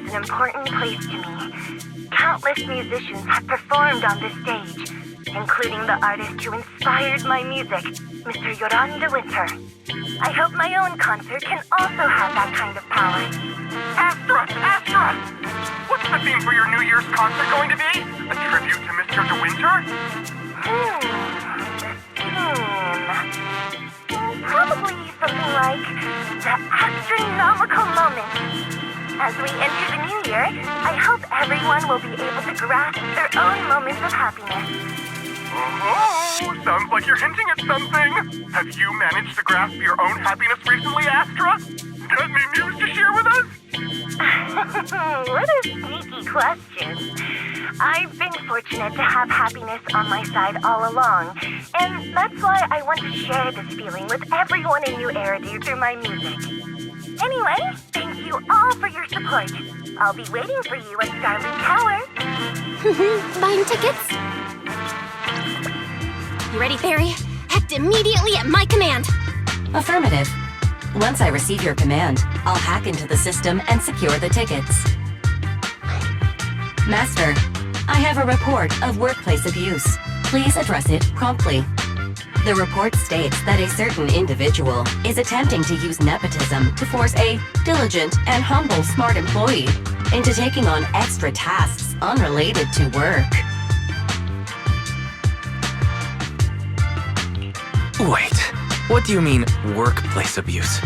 an important place to me. Countless musicians have performed on this stage, including the artist who inspired my music, Mr. Yoran de Winter. I hope my own concert can also have that kind of power. Astra! What's the theme for your New Year's concert going to be? A tribute to Mr. De Winter? Probably something like the Astra-Nómico moment. As we enter the new year, I hope everyone will be able to grasp their own moments of happiness. Oh, sounds like you're hinting at something. Have you managed to grasp your own happiness recently, Astra? Got any news to share with us? What a sneaky question. I've been fortunate to have happiness on my side all along, and that's why I want to share this feeling with everyone in New Eridu through my music. Anyway, thank you all for your support. I'll be waiting for you at Starleaf Tower. Buying tickets? You ready, Fairy? Act immediately at my command. Affirmative. Once I receive your command, I'll hack into the system and secure the tickets. Master, I have a report of workplace abuse. Please address it promptly. The report states that a certain individual is attempting to use nepotism to force a diligent and humble smart employee into taking on extra tasks unrelated to work. Wait, what do you mean, workplace abuse?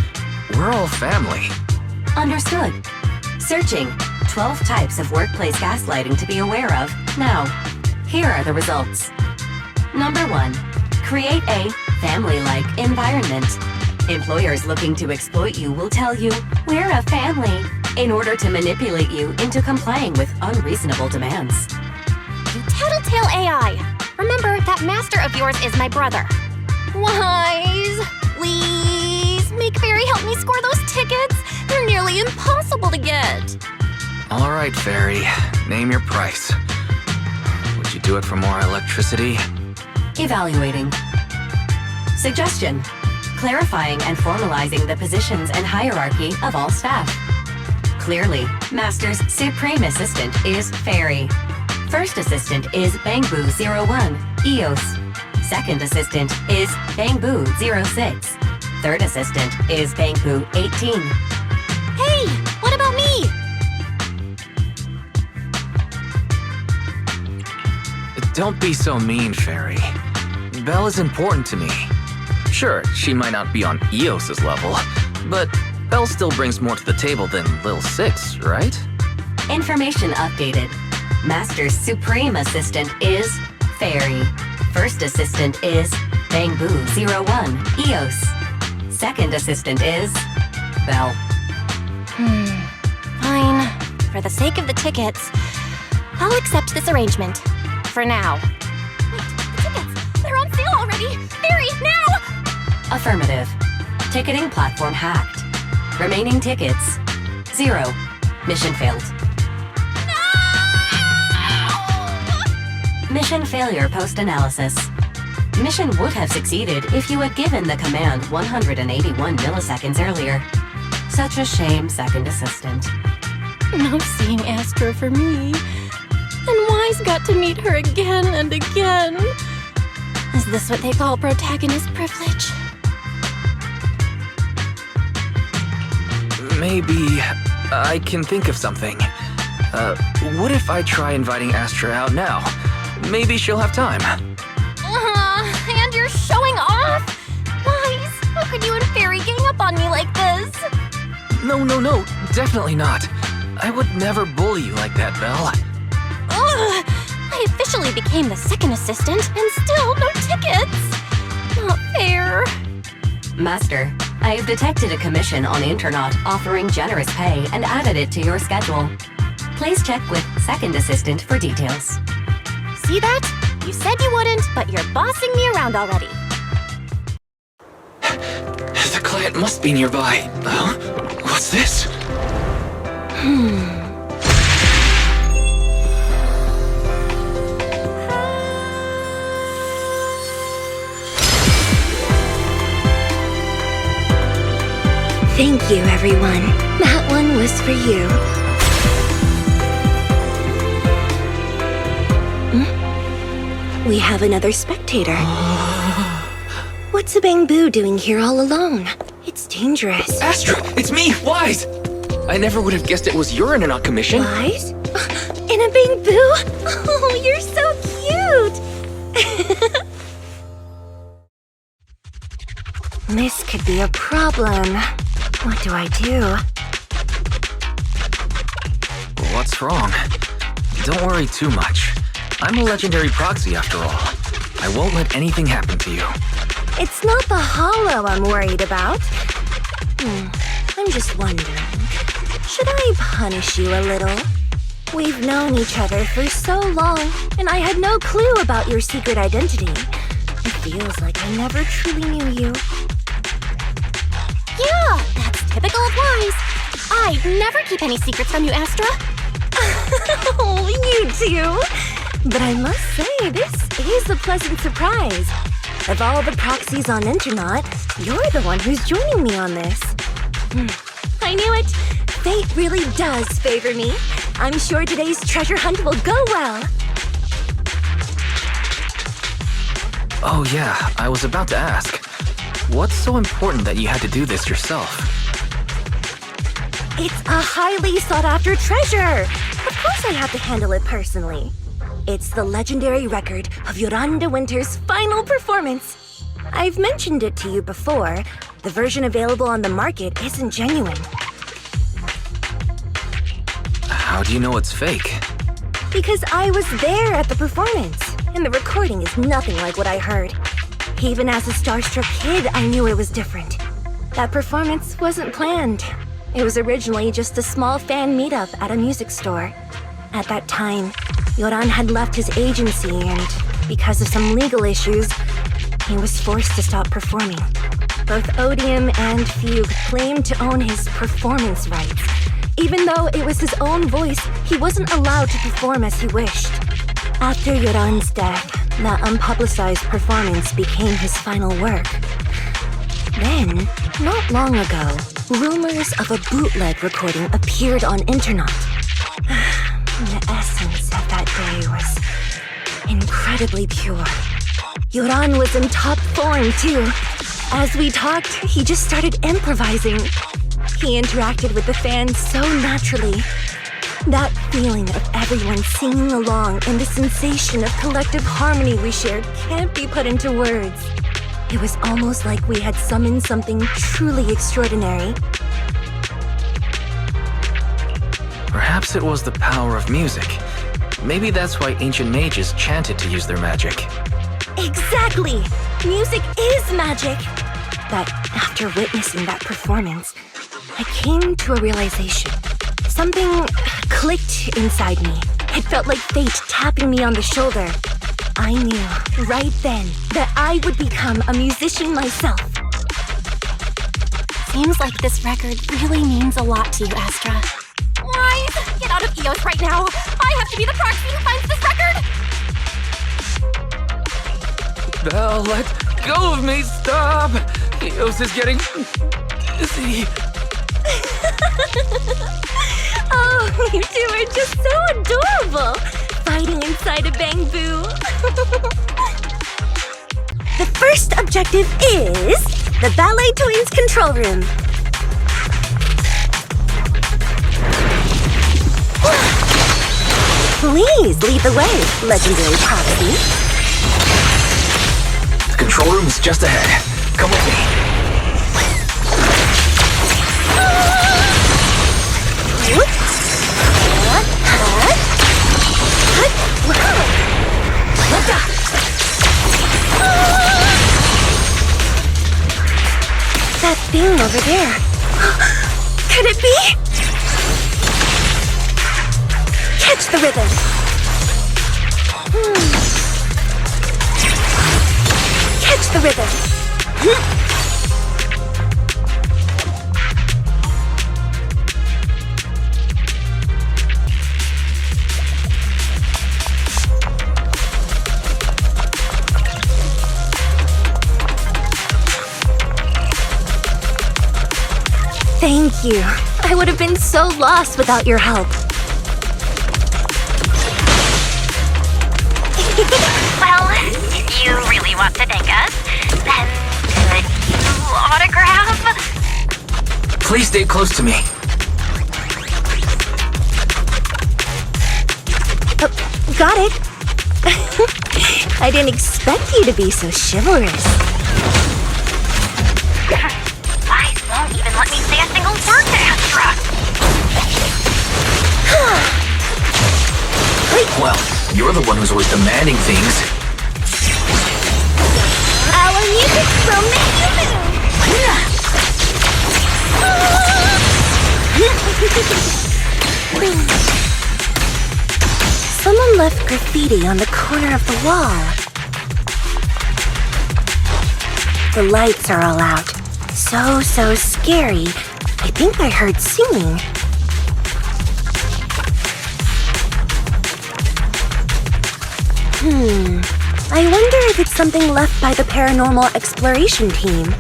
We're all family. Understood. Searching. 12 types of workplace gaslighting to be aware of. Now, here are the results. Number 1. Create a family-like environment. Employers looking to exploit you will tell you, "We're a family," in order to manipulate you into complying with unreasonable demands. You tattletale AI. Remember, that master of yours is my brother. Wise, please, make Fairy help me score those tickets. They're nearly impossible to get. All right, Fairy. Name your price. Would you do it for more electricity? Evaluating. Suggestion. Clarifying and formalizing the positions and hierarchy of all staff. Clearly, Master's Supreme Assistant is Fairy. First Assistant is Bangbu 01, EOS. Second Assistant is Bangbu 06. Third Assistant is Bangbu 18. Hey, what about me? Don't be so mean, Fairy. Belle is important to me. Sure, she might not be on Eos's level, but Belle still brings more to the table than Lil 6, right? Information updated. Master's Supreme Assistant is Fairy. First Assistant is Bangbu 01, EOS. Second Assistant is Belle. Fine. For the sake of the tickets, I'll accept this arrangement. For now. Wait, the tickets! They're on sale already! Fairy, now! Affirmative. Ticketing platform hacked. Remaining tickets 0. Mission failed. No! Mission failure post-analysis. Mission would have succeeded if you had given the command 181 milliseconds earlier. Such a shame, Second Assistant. No seeing Astra for me. And Wise got to meet her again and again. Is this what they call protagonist privilege? Maybe I can think of something. What if I try inviting Astra out now? Maybe she'll have time. And you're showing off? Wise, how could you and Fairy gang up on me like this? No, definitely not. I would never bully you like that, Belle. Ugh! I officially became the second assistant and still no tickets! Not fair. Master, I have detected a commission on Internet offering generous pay and added it to your schedule. Please check with Second Assistant for details. See that? You said you wouldn't, but you're bossing me around already. The client must be nearby. Huh? What's this? Thank you, everyone. That one was for you. We have another spectator. What's a Bamboo doing here all alone? It's dangerous. Astra, it's me, Wise! I never would have guessed it was urine on commission. Wise? In a Bamboo? Oh, you're so cute! This could be a problem. What do I do? What's wrong? Don't worry too much. I'm a legendary proxy after all. I won't let anything happen to you. It's not the hollow I'm worried about. I'm just wondering, should I punish you a little? We've known each other for so long, and I had no clue about your secret identity. It feels like I never truly knew you. Yeah, that's typical of Wise. I'd never keep any secrets from you, Astra. Oh, you do? But I must say, this is a pleasant surprise. Of all the proxies on Internet, you're the one who's joining me on this. I knew it. Fate really does favor me. I'm sure today's treasure hunt will go well. Oh yeah, I was about to ask. What's so important that you had to do this yourself? It's a highly sought-after treasure. Of course I have to handle it personally. It's the legendary record of Yoran de Winter's final performance. I've mentioned it to you before. The version available on the market isn't genuine. How do you know it's fake? Because I was there at the performance, and the recording is nothing like what I heard. Even as a starstruck kid, I knew it was different. That performance wasn't planned. It was originally just a small fan meetup at a music store. At that time, Yoran had left his agency and, because of some legal issues, he was forced to stop performing. Both Odium and Fugue claimed to own his performance rights. Even though it was his own voice, he wasn't allowed to perform as he wished. After Yoran's death, that unpublicized performance became his final work. Then, not long ago, rumors of a bootleg recording appeared on Internet. The essence of that day was incredibly pure. Yoran was in top form, too. As we talked, he just started improvising. He interacted with the fans so naturally. That feeling of everyone singing along and the sensation of collective harmony we shared can't be put into words. It was almost like we had summoned something truly extraordinary. Perhaps it was the power of music. Maybe that's why ancient mages chanted to use their magic. Exactly! Music is magic! But after witnessing that performance, I came to a realization. Something clicked inside me. It felt like fate tapping me on the shoulder. I knew right then that I would become a musician myself. Seems like this record really means a lot to you, Astra. Wise, get out of EOS right now. I have to be the proxy who finds this record. Belle, let go of me, stop! Eos is getting dizzy. Oh, you two are just so adorable! Fighting inside a Bamboo. The first objective is the Ballet Twins control room. Please lead the way, legendary proxy. The control room is just ahead. Come with me. That thing over there. Could it be? Catch the rhythm. Catch the rhythm. Thank you. I would have been so lost without your help. Well, Please stay close to me. Oh, got it. I didn't expect you to be so chivalrous. Wise won't even let me say a single word to Astra. Well, you're the one who's always demanding things. Our music will make you move. Someone left graffiti on the corner of the wall. The lights are all out. So scary. I think I heard singing. I wonder if it's something left by the paranormal exploration team.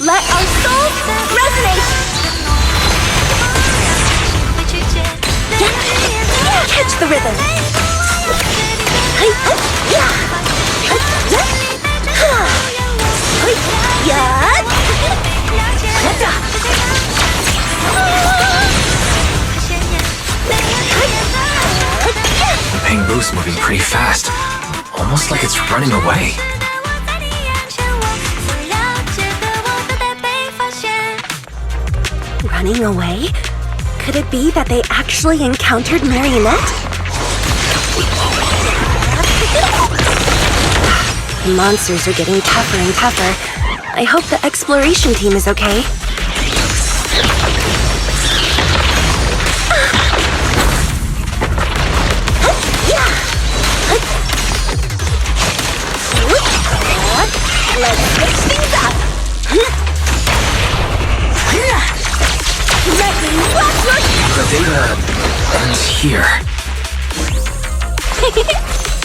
Let our souls resonate! Catch the rhythm! The Pangbu's moving pretty fast. Almost like it's running away. Running away? Could it be that they actually encountered Marionette? The monsters are getting tougher and tougher. I hope the exploration team is okay. Let's switch things up! Let me rock your... The data ends here.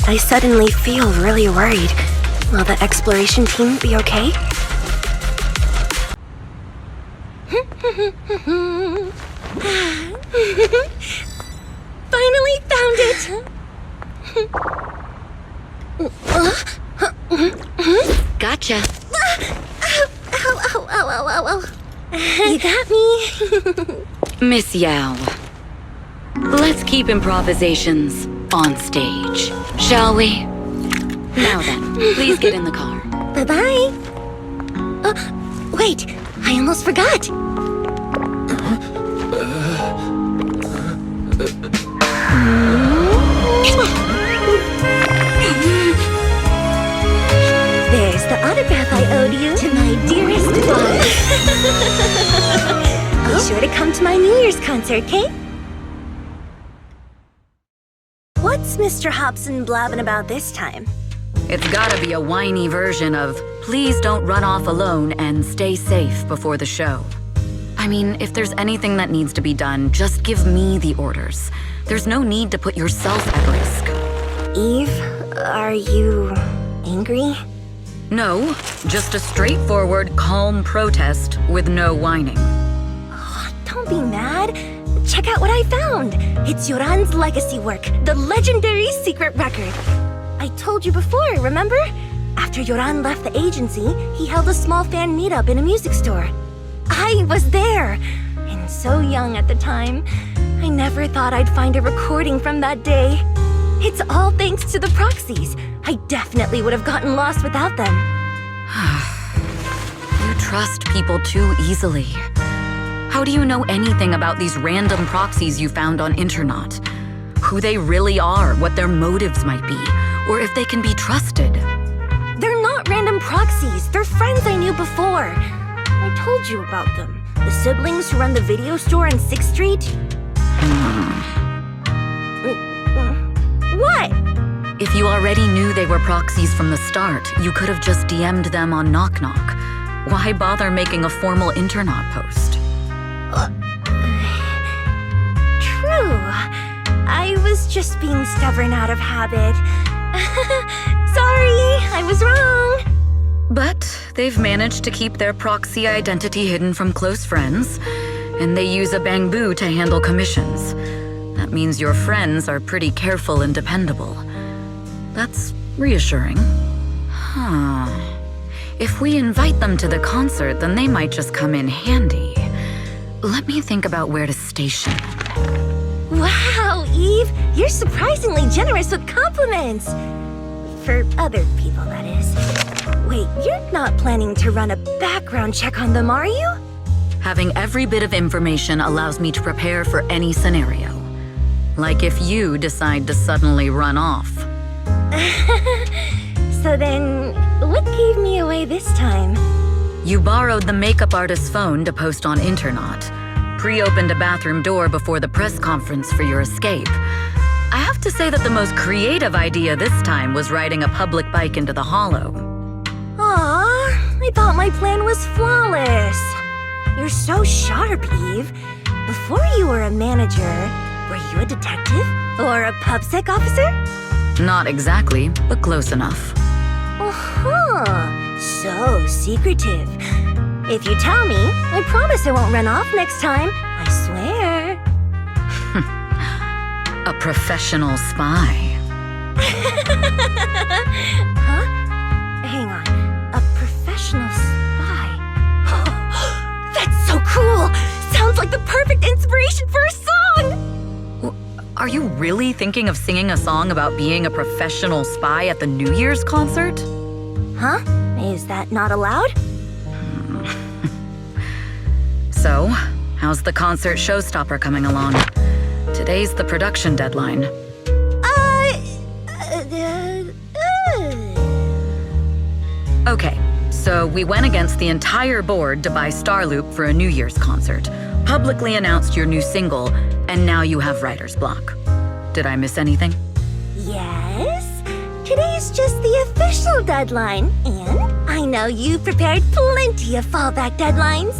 I suddenly feel really worried. Will the exploration team be okay? Finally found it! Gotcha. Ow. You got me. Miss Yao, let's keep improvisations on stage, shall we? Now then, please get in the car. Bye-bye. Wait, I almost forgot. There's the autograph I owed you. To my dearest daughter. Be sure to come to my New Year's concert, okay? What's Mr. Hobson blabbing about this time? It's gotta be a whiny version of, please don't run off alone and stay safe before the show. I mean, if there's anything that needs to be done, just give me the orders. There's no need to put yourself at risk. Eve, are you angry? No, just a straightforward, calm protest with no whining. Don't be mad. Check out what I found. It's Yoran's legacy work, the legendary secret record. I told you before, remember? After Yoran left the agency, he held a small fan meetup in a music store. I was there, and so young at the time. I never thought I'd find a recording from that day. It's all thanks to the proxies. I definitely would have gotten lost without them. You trust people too easily. How do you know anything about these random proxies you found on Internaut? Who they really are, what their motives might be, or if they can be trusted? They're not random proxies. They're friends I knew before. I told you about them. The siblings who run the video store on 6th Street. What? If you already knew they were proxies from the start, you could have just DM'd them on Knock Knock. Why bother making a formal Internaut post? True. I was just being stubborn out of habit. Sorry, I was wrong. But they've managed to keep their proxy identity hidden from close friends, and they use a Bangbu to handle commissions. That means your friends are pretty careful and dependable. That's reassuring. Huh. If we invite them to the concert, then they might just come in handy. Let me think about where to station them. Wow, Eve, you're surprisingly generous with compliments. For other people, that is. Wait, you're not planning to run a background check on them, are you? Having every bit of information allows me to prepare for any scenario. Like if you decide to suddenly run off. So then, what gave me away this time? You borrowed the makeup artist's phone to post on Internaut, pre-opened a bathroom door before the press conference for your escape. I have to say that the most creative idea this time was riding a public bike into the hollow. Aw, I thought my plan was flawless. You're so sharp, Eve. Before you were a manager, were you a detective? Or a PubSec officer? Not exactly, but close enough. Uh-huh. So secretive. If you tell me, I promise I won't run off next time. I swear. A professional spy. Huh? Hang on. A professional spy. That's so cool! Sounds like the perfect inspiration for a song! Are you really thinking of singing a song about being a professional spy at the New Year's concert? Huh? Is that not allowed? So, how's the concert showstopper coming along? Today's the production deadline. Okay, so we went against the entire board to buy Starloop for a New Year's concert, publicly announced your new single, and now you have writer's block. Did I miss anything? Yes. Today's just the official deadline, and I know you prepared plenty of fallback deadlines.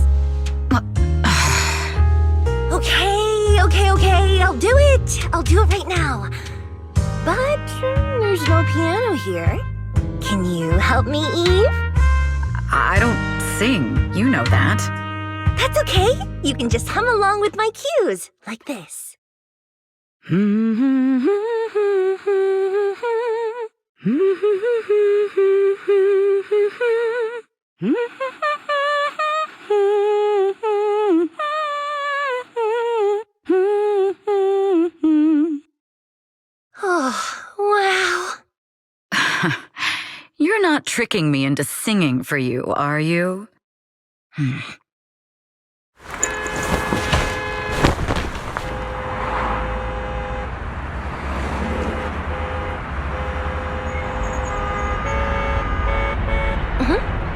Okay, I'll do it. I'll do it right now. But there's no piano here. Can you help me, Eve? I don't sing, you know that. That's okay. You can just hum along with my cues, like this. Oh, wow. You're not tricking me into singing for you, are you?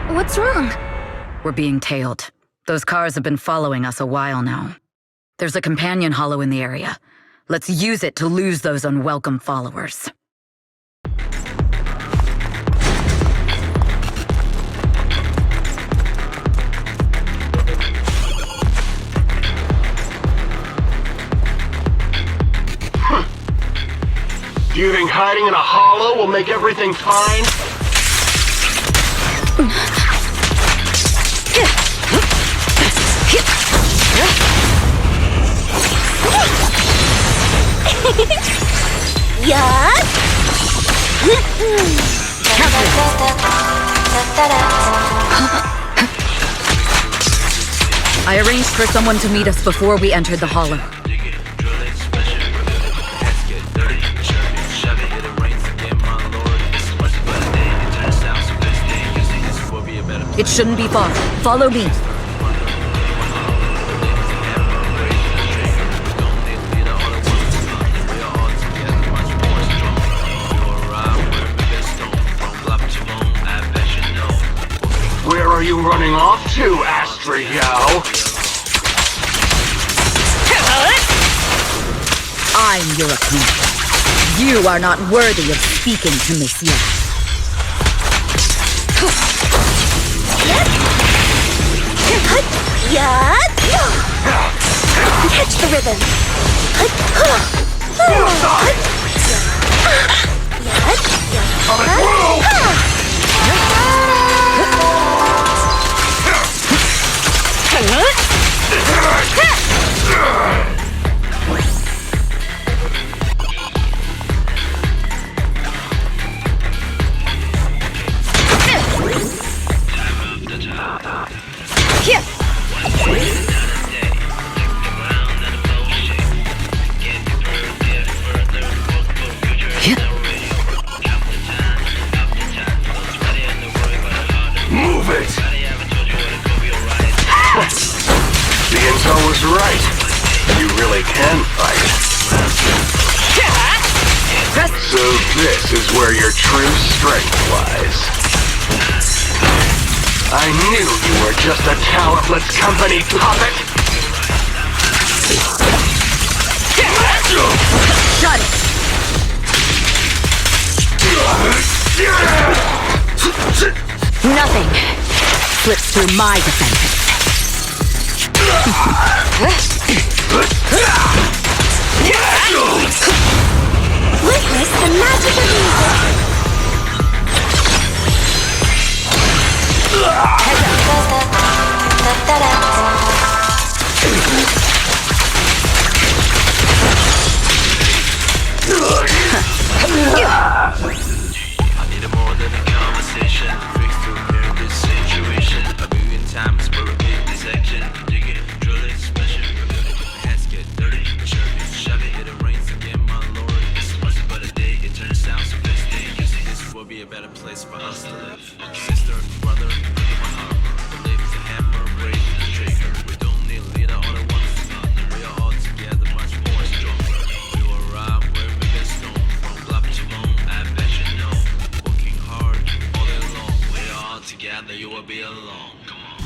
What's wrong? We're being tailed. Those cars have been following us a while now. There's a companion hollow in the area. Let's use it to lose those unwelcome followers. Do you think hiding in a hollow will make everything fine? Yes! I arranged for someone to meet us before we entered the hollow. It shouldn't be far. Follow me. Where are you running off to, Astra-Yo? I'm your opponent. You are not worthy of speaking to Miss Yang. Catch the rhythm. Move it! The intel was right. You really can fight. So this is where your true strength lies. I knew you were just a talentless company puppet! Shut it! Nothing slips through my defenses. Witness the magic of music. I need more than a conversation. Fix to repair this situation. A million times for a big dissection. Dig it, drill it, smash it, reveal it. Hands get dirty, shove it, shove it. It rains again, my lord. It's once but a day. It turns out so this day. You see, this will be a better place for us to live. Sister, brother, my heart. Believe the hammer, break the trigger. We don't need a leader all at once. We are all together, much more stronger. We will ride where we get stoned. From block to bone, I bet you know. Working hard all day long. We are all together, you will be alone. Come on.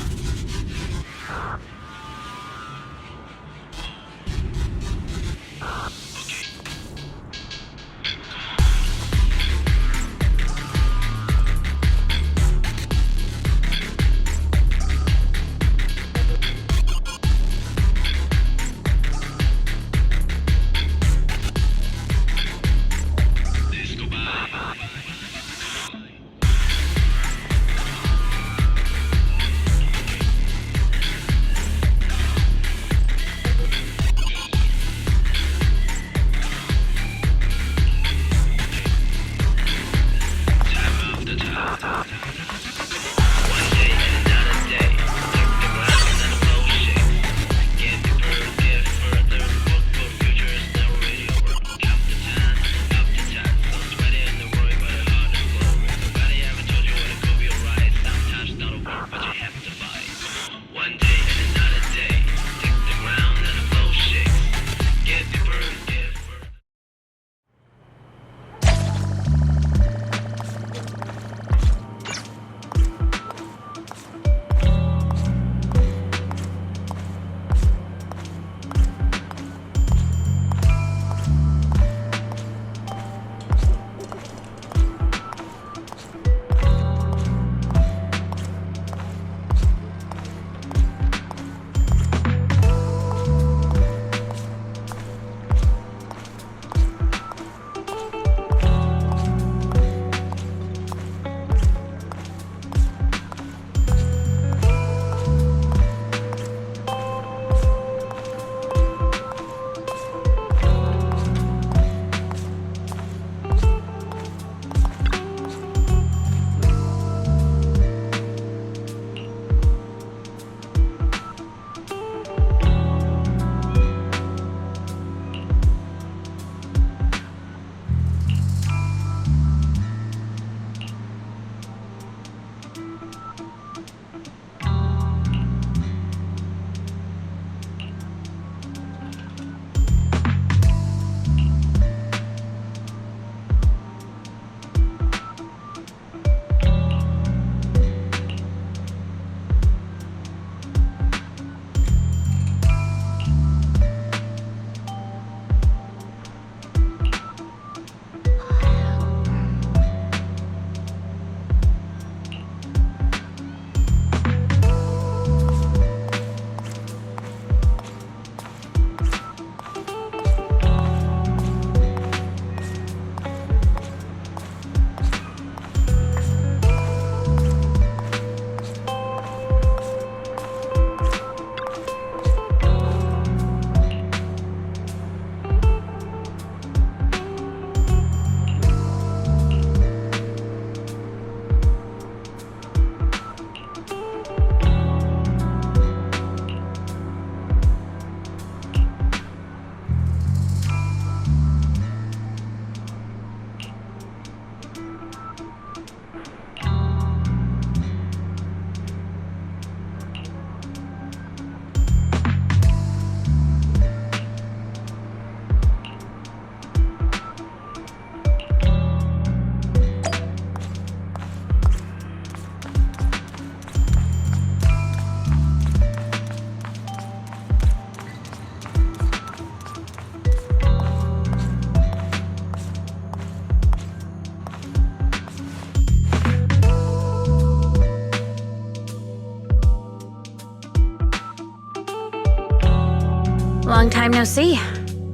time no see.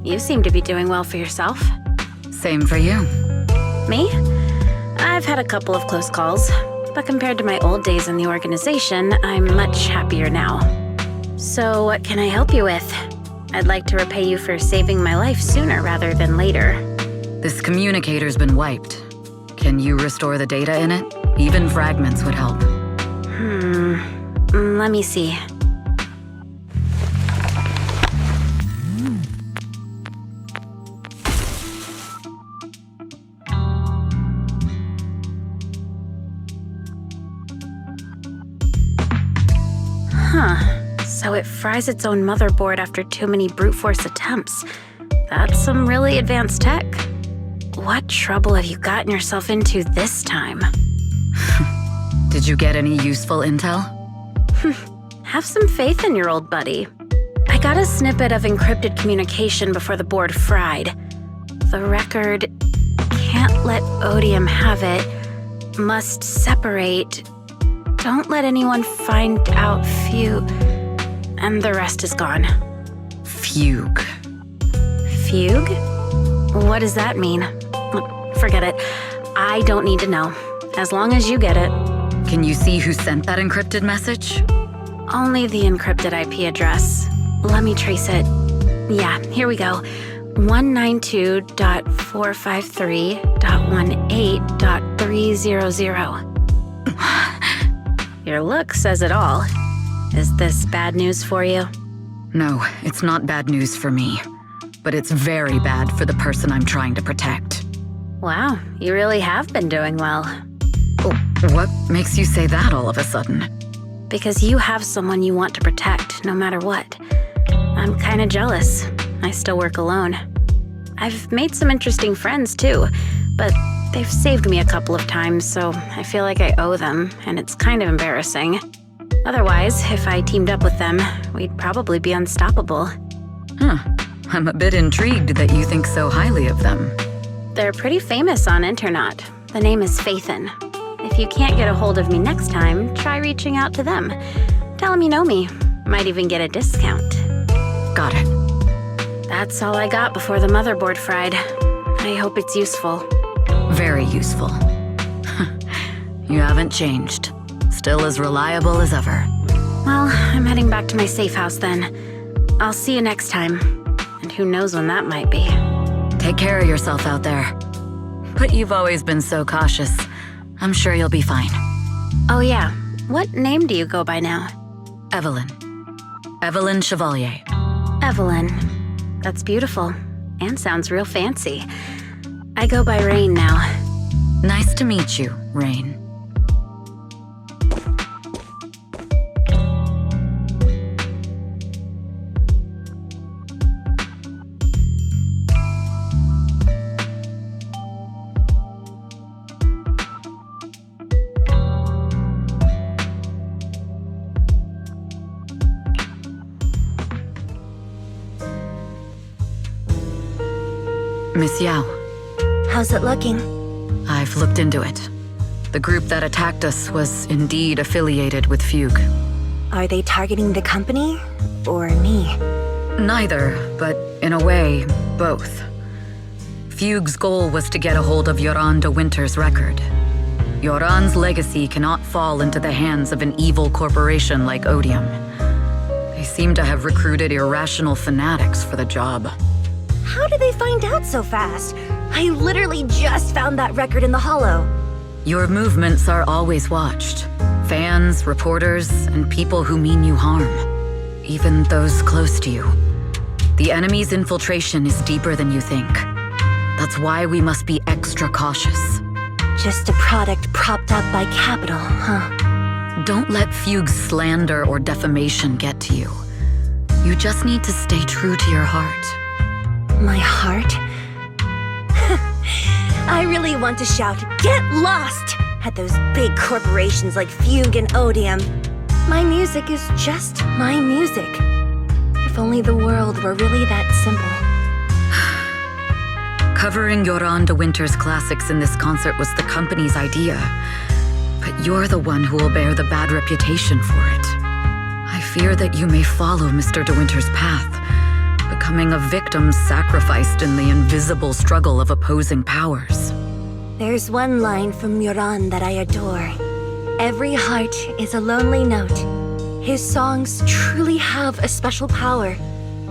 You seem to be doing well for yourself. Same for you. Me? I've had a couple of close calls, but compared to my old days in the organization, I'm much happier now. So what can I help you with? I'd like to repay you for saving my life sooner rather than later. This communicator's been wiped. Can you restore the data in it? Even fragments would help. Let me see. So it fries its own motherboard after too many brute force attempts. That's some really advanced tech. What trouble have you gotten yourself into this time? Did you get any useful intel? Have some faith in your old buddy. I got a snippet of encrypted communication before the board fried. The record can't let Odium have it. Must separate. Don't let anyone find out and the rest is gone. Fugue. Fugue? What does that mean? Forget it. I don't need to know. As long as you get it. Can you see who sent that encrypted message? Only the encrypted IP address. Let me trace it. Yeah, here we go. 192.453.18.300. Your look says it all. Is this bad news for you? No, it's not bad news for me. But it's very bad for the person I'm trying to protect. Wow, you really have been doing well. Oh, what makes you say that all of a sudden? Because you have someone you want to protect, no matter what. I'm kinda jealous. I still work alone. I've made some interesting friends, too, but they've saved me a couple of times, so I feel like I owe them, and it's kind of embarrassing. Otherwise, if I teamed up with them, we'd probably be unstoppable. I'm a bit intrigued that you think so highly of them. They're pretty famous on internet. The name is Faithin. If you can't get a hold of me next time, try reaching out to them. Tell them you know me. Might even get a discount. Got it. That's all I got before the motherboard fried. I hope it's useful. Very useful. You haven't changed. Still as reliable as ever. Well, I'm heading back to my safe house then. I'll see you next time. And who knows when that might be. Take care of yourself out there. But you've always been so cautious. I'm sure you'll be fine. Oh yeah, what name do you go by now? Evelyn. Evelyn Chevalier. Evelyn. That's beautiful. And sounds real fancy. I go by Rain now. Nice to meet you, Rain. Miss Yao. How's it looking? I've looked into it. The group that attacked us was indeed affiliated with Fugue. Are they targeting the company or me? Neither, but in a way, both. Fugue's goal was to get a hold of Yoran de Winter's record. Yoran's legacy cannot fall into the hands of an evil corporation like Odium. They seem to have recruited irrational fanatics for the job. How did they find out so fast? I literally just found that record in the hollow. Your movements are always watched. Fans, reporters, and people who mean you harm. Even those close to you. The enemy's infiltration is deeper than you think. That's why we must be extra cautious. Just a product propped up by capital, huh? Don't let Fugue's slander or defamation get to you. You just need to stay true to your heart. My heart? I really want to shout, "Get lost!" at those big corporations like Fugue and Odium. My music is just my music. If only the world were really that simple. Covering Yoran de Winter's classics in this concert was the company's idea. But you're the one who will bear the bad reputation for it. I fear that you may follow Mr. de Winter's path, becoming a victim sacrificed in the invisible struggle of opposing powers. There's one line from Yoran that I adore. Every heart is a lonely note. His songs truly have a special power.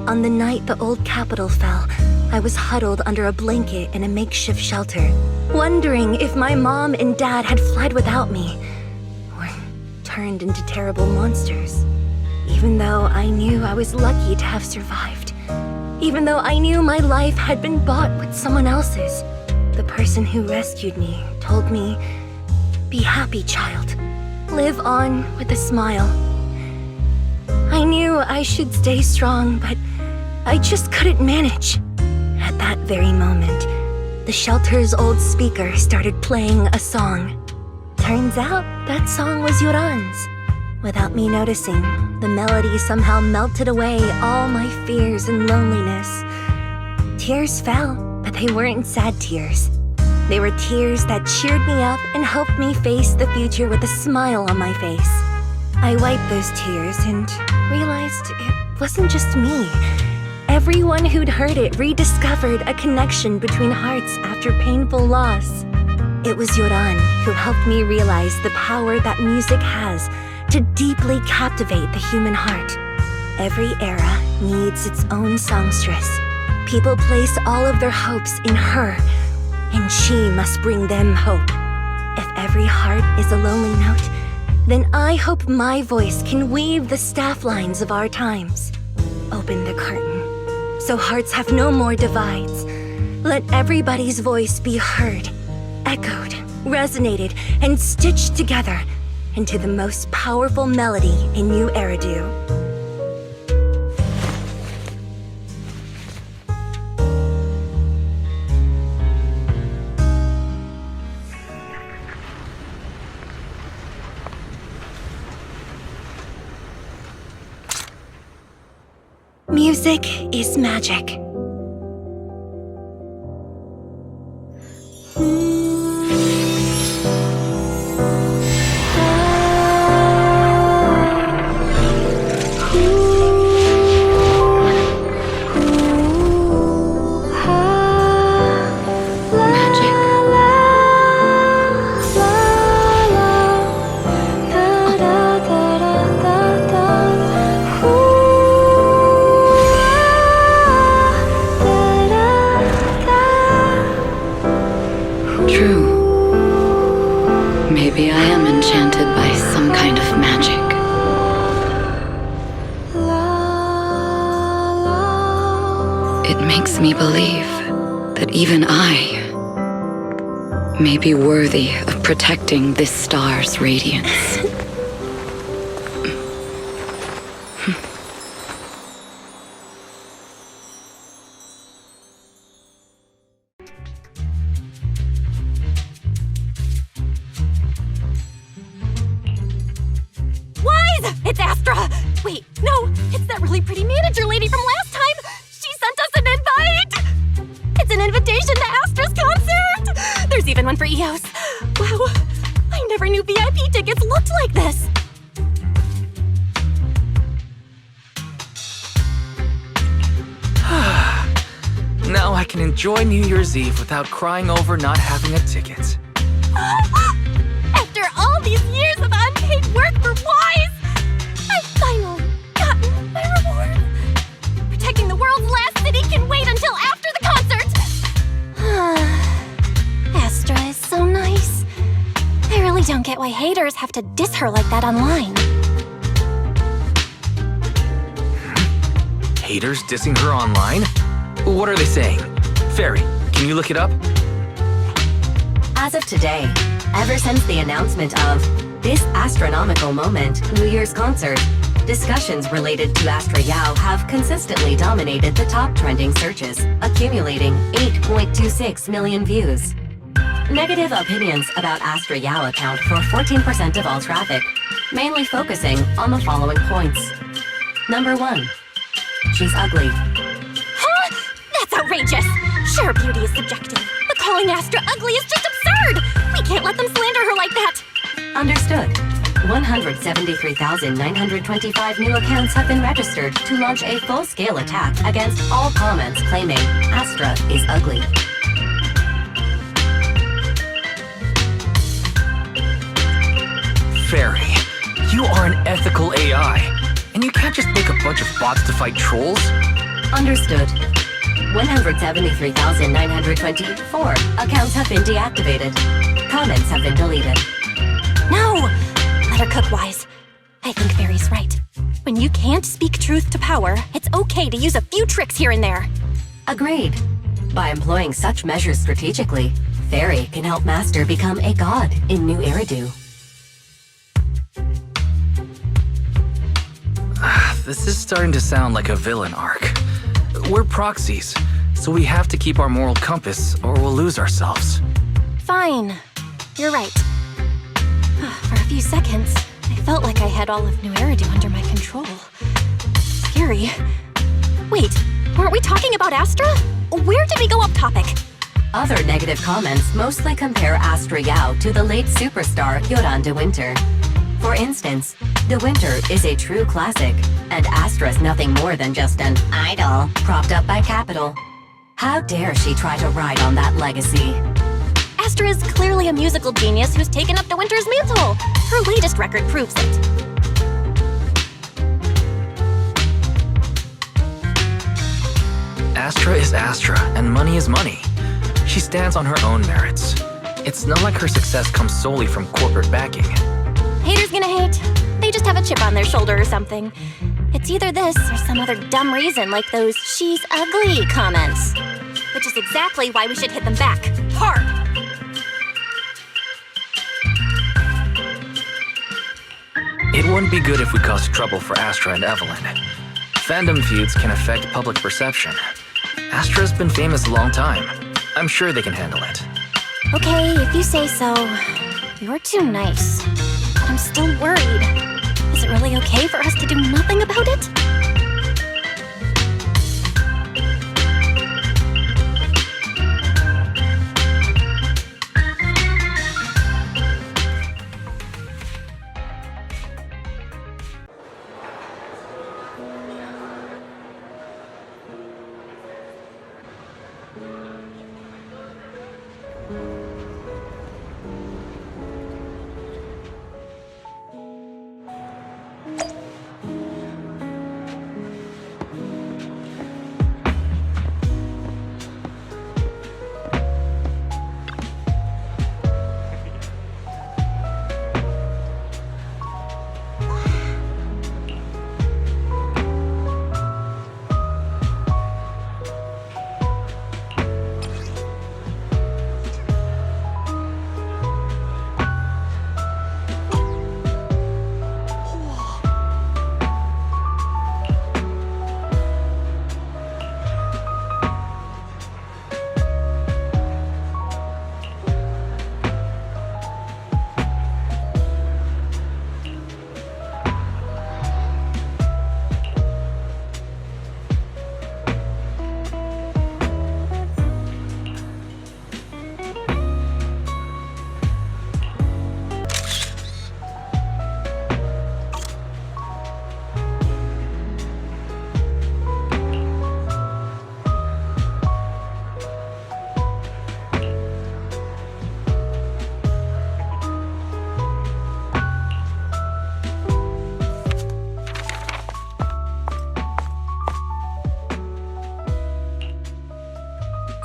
On the night the old capital fell, I was huddled under a blanket in a makeshift shelter, wondering if my mom and dad had fled without me, or turned into terrible monsters. Even though I knew I was lucky to have survived. Even though I knew my life had been bought with someone else's. The person who rescued me told me, "Be happy, child. Live on with a smile." I knew I should stay strong, but I just couldn't manage. At that very moment, the shelter's old speaker started playing a song. Turns out that song was Yoran's. Without me noticing, the melody somehow melted away all my fears and loneliness. Tears fell, but they weren't sad tears. They were tears that cheered me up and helped me face the future with a smile on my face. I wiped those tears and realized it wasn't just me. Everyone who'd heard it rediscovered a connection between hearts after painful loss. It was Yoran who helped me realize the power that music has to deeply captivate the human heart. Every era needs its own songstress. People place all of their hopes in her, and she must bring them hope. If every heart is a lonely note, then I hope my voice can weave the staff lines of our times. Open the curtain, so hearts have no more divides. Let everybody's voice be heard, echoed, resonated, and stitched together into the most powerful melody in New Eridu. Music is magic. Maybe I am enchanted by some kind of magic. It makes me believe that even I may be worthy of protecting this star's radiance. It's Astra! Wait, no, it's that really pretty manager lady from last time! She sent us an invite! It's an invitation to Astra's concert! There's even one for EOS. Wow, I never knew VIP tickets looked like this! Now I can enjoy New Year's Eve without crying over not having a ticket. After all these years of unpaid work for Wise, I've finally gotten my reward. Protecting the world's last city can wait until after the concert. Astra is so nice. I really don't get why haters have to diss her like that online. Haters dissing her online? What are they saying? Fairy, can you look it up? As of today, ever since the announcement of this Astra-Nómico moment New Year's concert, discussions related to Astra Yao have consistently dominated the top trending searches, accumulating 8.26 million views. Negative opinions about Astra Yao account for 14% of all traffic, mainly focusing on the following points. Number 1. She's ugly. Huh? That's outrageous! Sure, beauty is subjective, but calling Astra ugly is just absurd! We can't let them slander her like that! Understood. 173,925 new accounts have been registered to launch a full-scale attack against all comments claiming Astra is ugly. Fairy, you are an ethical AI, and you can't just make a bunch of bots to fight trolls. Understood. 173,924 accounts have been deactivated. Comments have been deleted. No! Let her cook wise. I think Fairy's right. When you can't speak truth to power, it's okay to use a few tricks here and there. Agreed. By employing such measures strategically, Fairy can help Master become a god in New Eridu. This is starting to sound like a villain arc. We're proxies, so we have to keep our moral compass or we'll lose ourselves. Fine. You're right. For a few seconds, I felt like I had all of New Eridu under my control. Scary. Wait, weren't we talking about Astra? Where did we go off topic? Other negative comments mostly compare Astra Yao to the late superstar Yoran de Winter. For instance, De Winter is a true classic, and Astra's nothing more than just an idol propped up by capital. How dare she try to ride on that legacy? Astra is clearly a musical genius who's taken up De Winter's mantle. Her latest record proves it. Astra is Astra, and money is money. She stands on her own merits. It's not like her success comes solely from corporate backing. Haters gonna hate. They just have a chip on their shoulder or something. It's either this or some other dumb reason like those "she's ugly" comments. Which is exactly why we should hit them back. Hard! It wouldn't be good if we caused trouble for Astra and Evelyn. Fandom feuds can affect public perception. Astra's been famous a long time. I'm sure they can handle it. Okay, if you say so. You're too nice. But I'm still worried. Is it really okay for us to do nothing about it?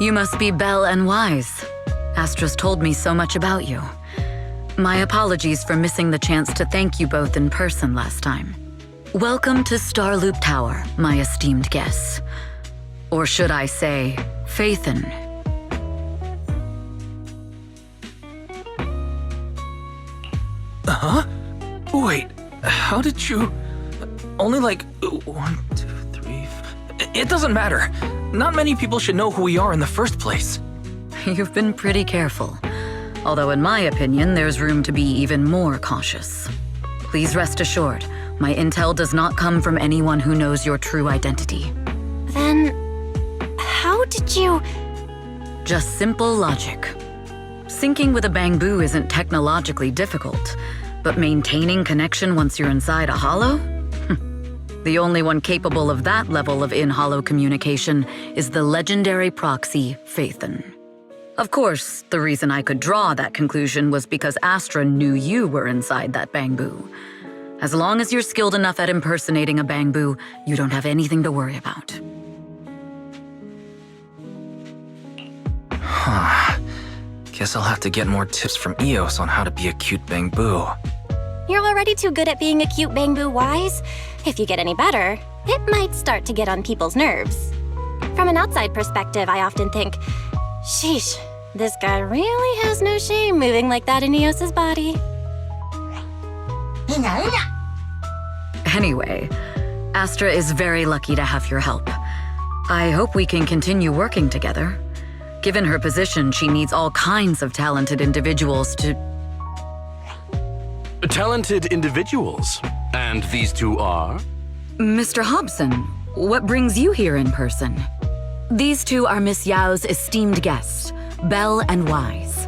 You must be Belle and Wise. Astra's told me so much about you. My apologies for missing the chance to thank you both in person last time. Welcome to Starloop Tower, my esteemed guests. Or should I say, Faithin. Huh? Wait, how did you... Only like 1, 2, 3... It doesn't matter. Not many people should know who we are in the first place. You've been pretty careful. Although in my opinion, there's room to be even more cautious. Please rest assured, my intel does not come from anyone who knows your true identity. Then, how did you... Just simple logic. Syncing with a bamboo isn't technologically difficult, But maintaining connection once you're inside a hollow? The only one capable of that level of in-hollow communication is the legendary proxy, Phaethon. Of course, the reason I could draw that conclusion was because Astra knew you were inside that Bangboo. As long as you're skilled enough at impersonating a Bangboo, you don't have anything to worry about. Huh. Guess I'll have to get more tips from Eos on how to be a cute Bangboo. You're already too good at being a cute Bangboo, Wise. If you get any better, it might start to get on people's nerves. From an outside perspective, I often think, sheesh, this guy really has no shame moving like that in Eos's body. Anyway, Astra is very lucky to have your help. I hope we can continue working together. Given her position, she needs all kinds of talented individuals to... Talented individuals? And these two are? Mr. Hobson, what brings you here in person? These two are Miss Yao's esteemed guests, Belle and Wise.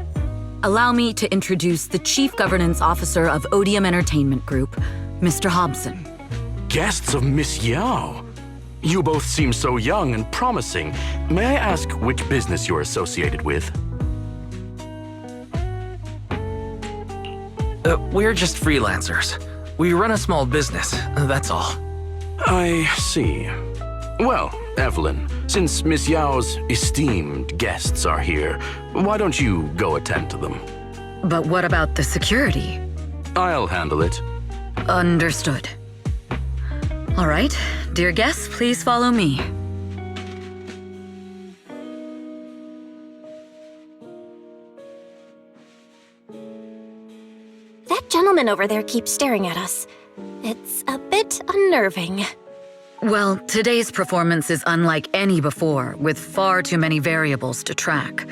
Allow me to introduce the Chief Governance Officer of Odium Entertainment Group, Mr. Hobson. Guests of Miss Yao? You both seem so young and promising. May I ask which business you're associated with? We're just freelancers. We run a small business, that's all. I see. Well, Evelyn, since Miss Yao's esteemed guests are here, why don't you go attend to them? But what about the security? I'll handle it. Understood. All right, dear guests, please follow me. That gentleman over there keeps staring at us. It's a bit unnerving. Well, today's performance is unlike any before, with far too many variables to track.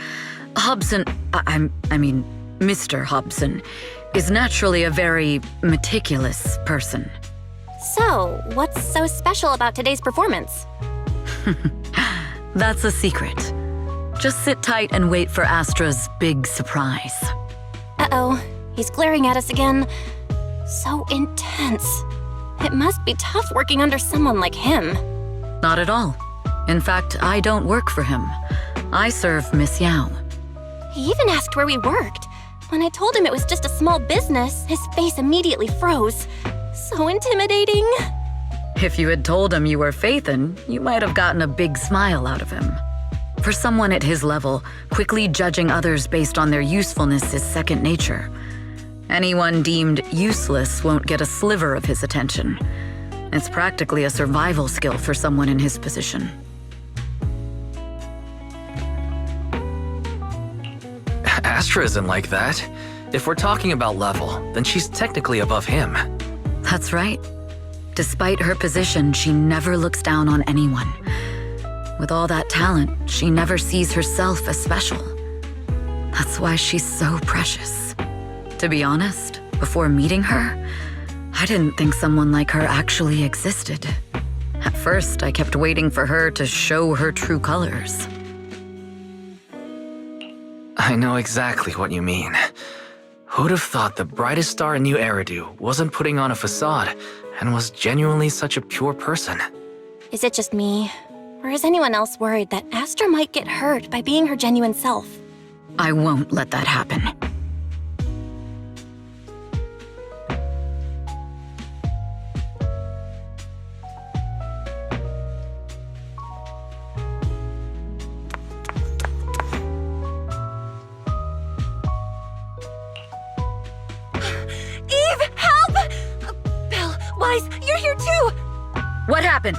Hobson, I mean, Mr. Hobson, is naturally a very meticulous person. So, what's so special about today's performance? That's a secret. Just sit tight and wait for Astra's big surprise. Uh-oh, he's glaring at us again. So intense. It must be tough working under someone like him. Not at all. In fact, I don't work for him. I serve Miss Yao. He even asked where we worked. When I told him it was just a small business, his face immediately froze. So intimidating. If you had told him you were Phaethon, you might have gotten a big smile out of him. For someone at his level, quickly judging others based on their usefulness is second nature. Anyone deemed useless won't get a sliver of his attention. It's practically a survival skill for someone in his position. Astra isn't like that. If we're talking about level, then she's technically above him. That's right. Despite her position, she never looks down on anyone. With all that talent, she never sees herself as special. That's why she's so precious. To be honest, before meeting her, I didn't think someone like her actually existed. At first, I kept waiting for her to show her true colors. I know exactly what you mean. Who'd have thought the brightest star in New Eridu wasn't putting on a facade and was genuinely such a pure person? Is it just me? Or is anyone else worried that Astra might get hurt by being her genuine self? I won't let that happen. Eve, help! Belle, Wise, you're here too! What happened?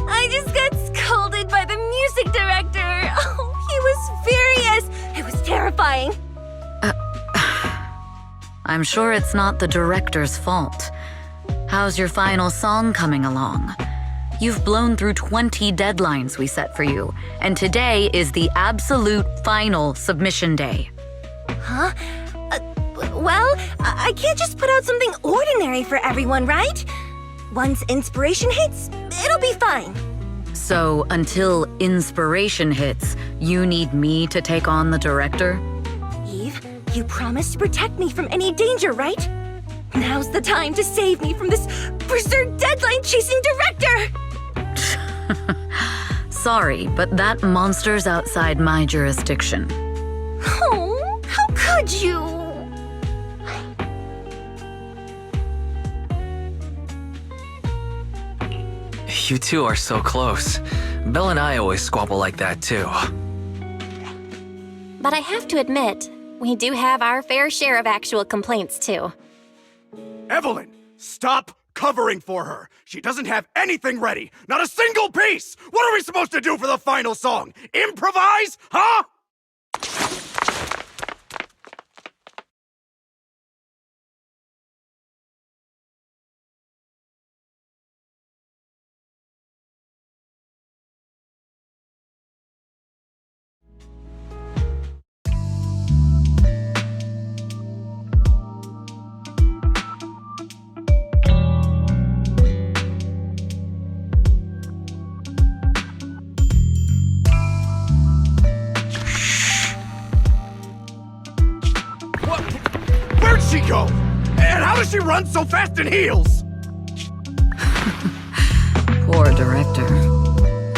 I just got scolded by the music director. Oh, he was furious. It was terrifying. I'm sure it's not the director's fault. How's your final song coming along? You've blown through 20 deadlines we set for you, and today is the absolute final submission day. Huh? Well, I can't just put out something ordinary for everyone, right? Once inspiration hits, it'll be fine. So, until inspiration hits, you need me to take on the director? Eve, you promised to protect me from any danger, right? Now's the time to save me from this berserk deadline-chasing director! Sorry, but that monster's outside my jurisdiction. Oh, how could you? You two are so close. Belle and I always squabble like that too. But I have to admit, we do have our fair share of actual complaints too. Evelyn, stop covering for her. She doesn't have anything ready. Not a single piece. What are we supposed to do for the final song? Improvise? Huh? Where'd she go? And how does she run so fast in heels? Poor director.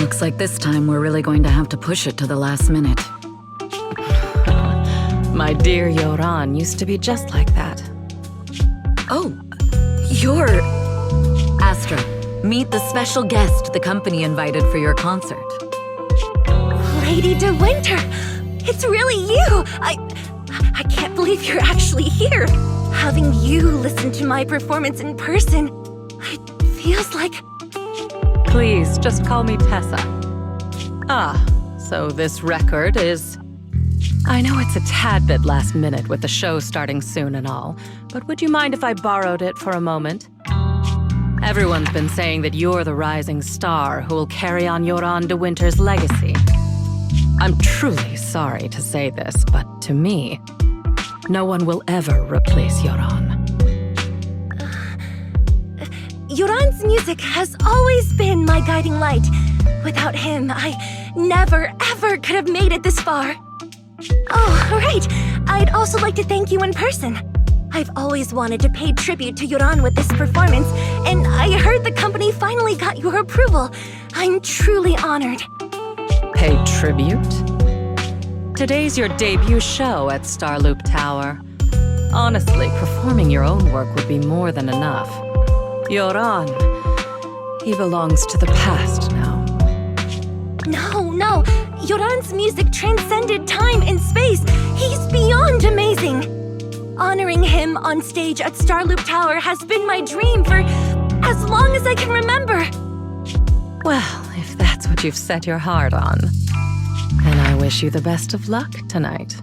Looks like this time we're really going to have to push it to the last minute. My dear Yoran used to be just like that. Oh, you're... Astra, meet the special guest the company invited for your concert. Lady De Winter! It's really you! I can't believe you're actually here! Having you listen to my performance in person, it feels like... Please, just call me Tessa. Ah, so this record is... I know it's a tad bit last minute with the show starting soon and all, but would you mind if I borrowed it for a moment? Everyone's been saying that you're the rising star who will carry on Yoran De Winter's legacy. I'm truly sorry to say this, but to me, no one will ever replace Yoran. Yoran's music has always been my guiding light. Without him, I never, ever could have made it this far. Oh, right. I'd also like to thank you in person. I've always wanted to pay tribute to Yoran with this performance, and I heard the company finally got your approval. I'm truly honored. Pay tribute? Today's your debut show at Starloop Tower. Honestly, performing your own work would be more than enough. Yoran, he belongs to the past now. No. Yoran's music transcended time and space. He's beyond amazing. Honoring him on stage at Starloop Tower has been my dream for as long as I can remember. Well, if that's what you've set your heart on, then I wish you the best of luck tonight.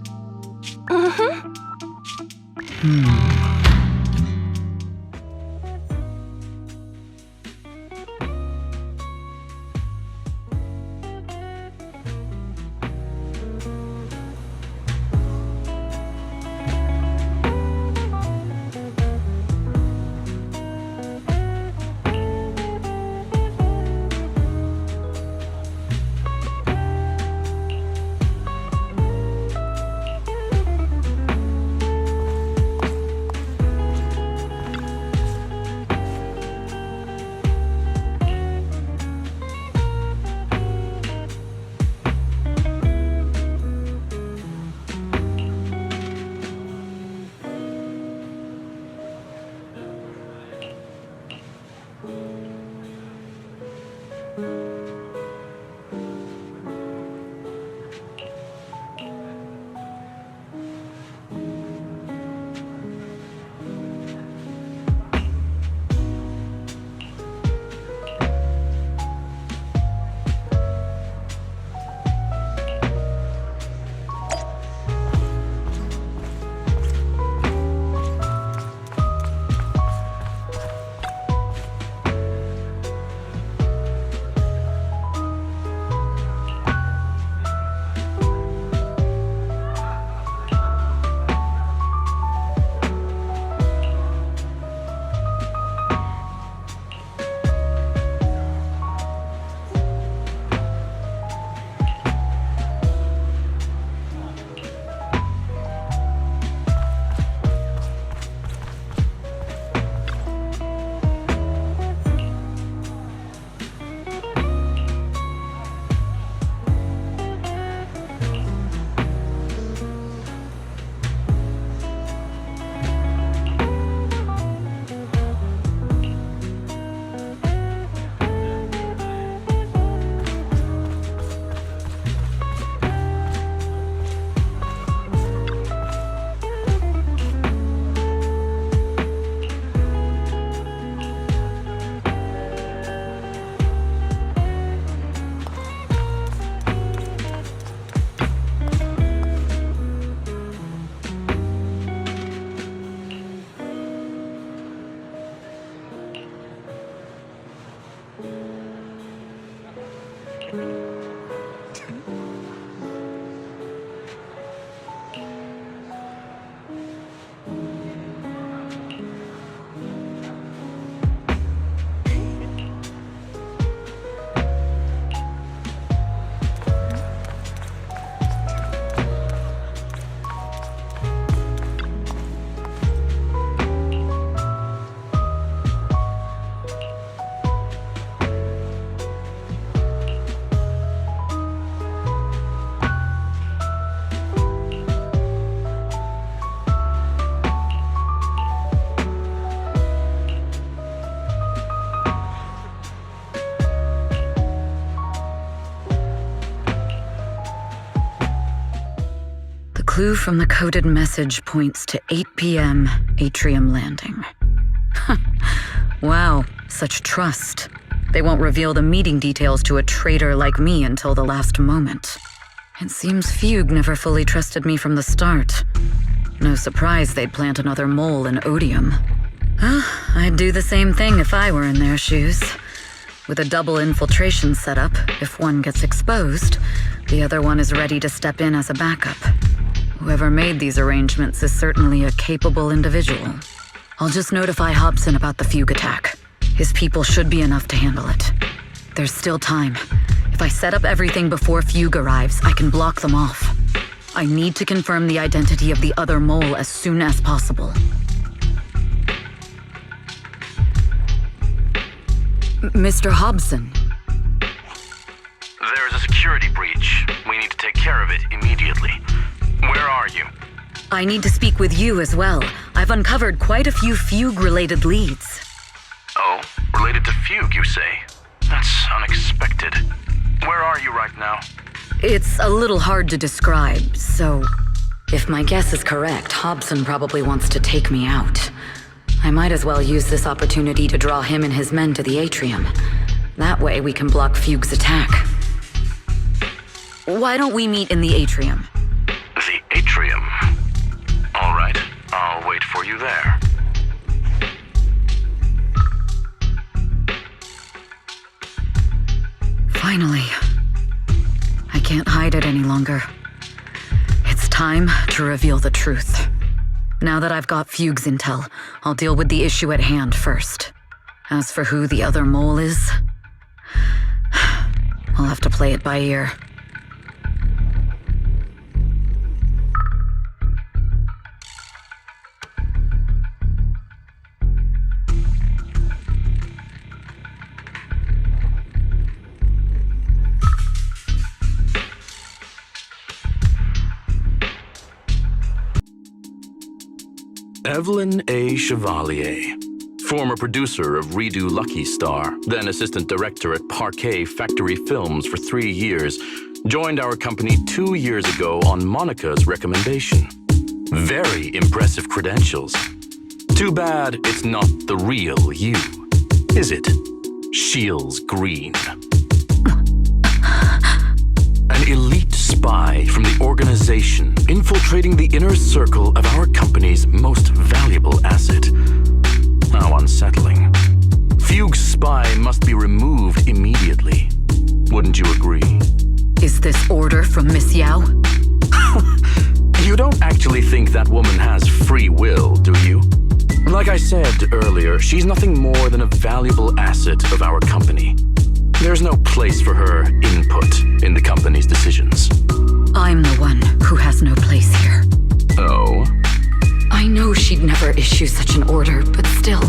clue from the coded message points to 8 p.m. Atrium Landing. Wow, such trust. They won't reveal the meeting details to a traitor like me until the last moment. It seems Fugue never fully trusted me from the start. No surprise they'd plant another mole in Odium. I'd do the same thing if I were in their shoes. With a double infiltration setup, if one gets exposed, the other one is ready to step in as a backup. Whoever made these arrangements is certainly a capable individual. I'll just notify Hobson about the Fugue attack. His people should be enough to handle it. There's still time. If I set up everything before Fugue arrives, I can block them off. I need to confirm the identity of the other mole as soon as possible. Mr. Hobson. There is a security breach. We need to take care of it immediately. Where are you? I need to speak with you as well. I've uncovered quite a few Fugue-related leads. Oh, related to Fugue, you say? That's unexpected. Where are you right now? It's a little hard to describe, so... If my guess is correct, Hobson probably wants to take me out. I might as well use this opportunity to draw him and his men to the atrium. That way we can block Fugue's attack. Why don't we meet in the atrium? The atrium? All right, I'll wait for you there. Finally. I can't hide it any longer. It's time to reveal the truth. Now that I've got Fugue's intel, I'll deal with the issue at hand first. As for who the other mole is, I'll have to play it by ear. Evelyn A. Chevalier, former producer of Redo Lucky Star, then assistant director at Parquet Factory Films for 3 years, joined our company 2 years ago on Monica's recommendation. Very impressive credentials. Too bad it's not the real you, is it? Shields Green. An elite spy from the organization infiltrating the inner circle of our company's most valuable asset. How unsettling. Fugue's spy must be removed immediately. Wouldn't you agree? Is this order from Miss Yao? You don't actually think that woman has free will, do you? Like I said earlier, she's nothing more than a valuable asset of our company. There's no place for her input in the company's decisions. I'm the one who has no place here. Oh? I know she'd never issue such an order, but still,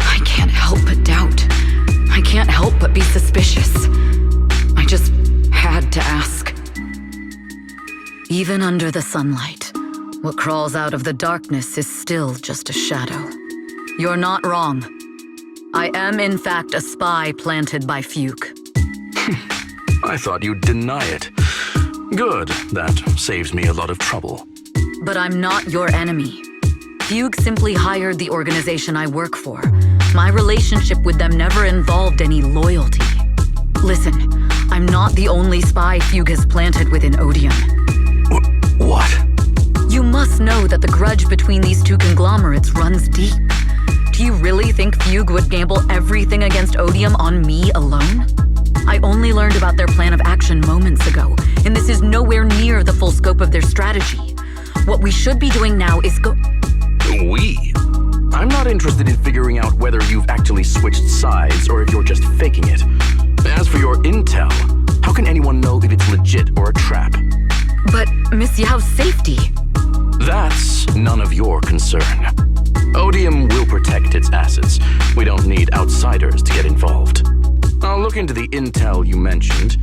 I can't help but doubt. I can't help but be suspicious. I just had to ask. Even under the sunlight, what crawls out of the darkness is still just a shadow. You're not wrong. I am, in fact, a spy planted by Fugue. I thought you'd deny it. Good, that saves me a lot of trouble. But I'm not your enemy. Fugue simply hired the organization I work for. My relationship with them never involved any loyalty. Listen, I'm not the only spy Fugue has planted within Odium. What? You must know that the grudge between these two conglomerates runs deep. Do you really think Fugue would gamble everything against Odium on me alone? I only learned about their plan of action moments ago, and this is nowhere near the full scope of their strategy. What we should be doing now is We? I'm not interested in figuring out whether you've actually switched sides or if you're just faking it. As for your intel, how can anyone know if it's legit or a trap? But Miss Yao's safety... That's none of your concern. Odium will protect its assets. We don't need outsiders to get involved. I'll look into the intel you mentioned.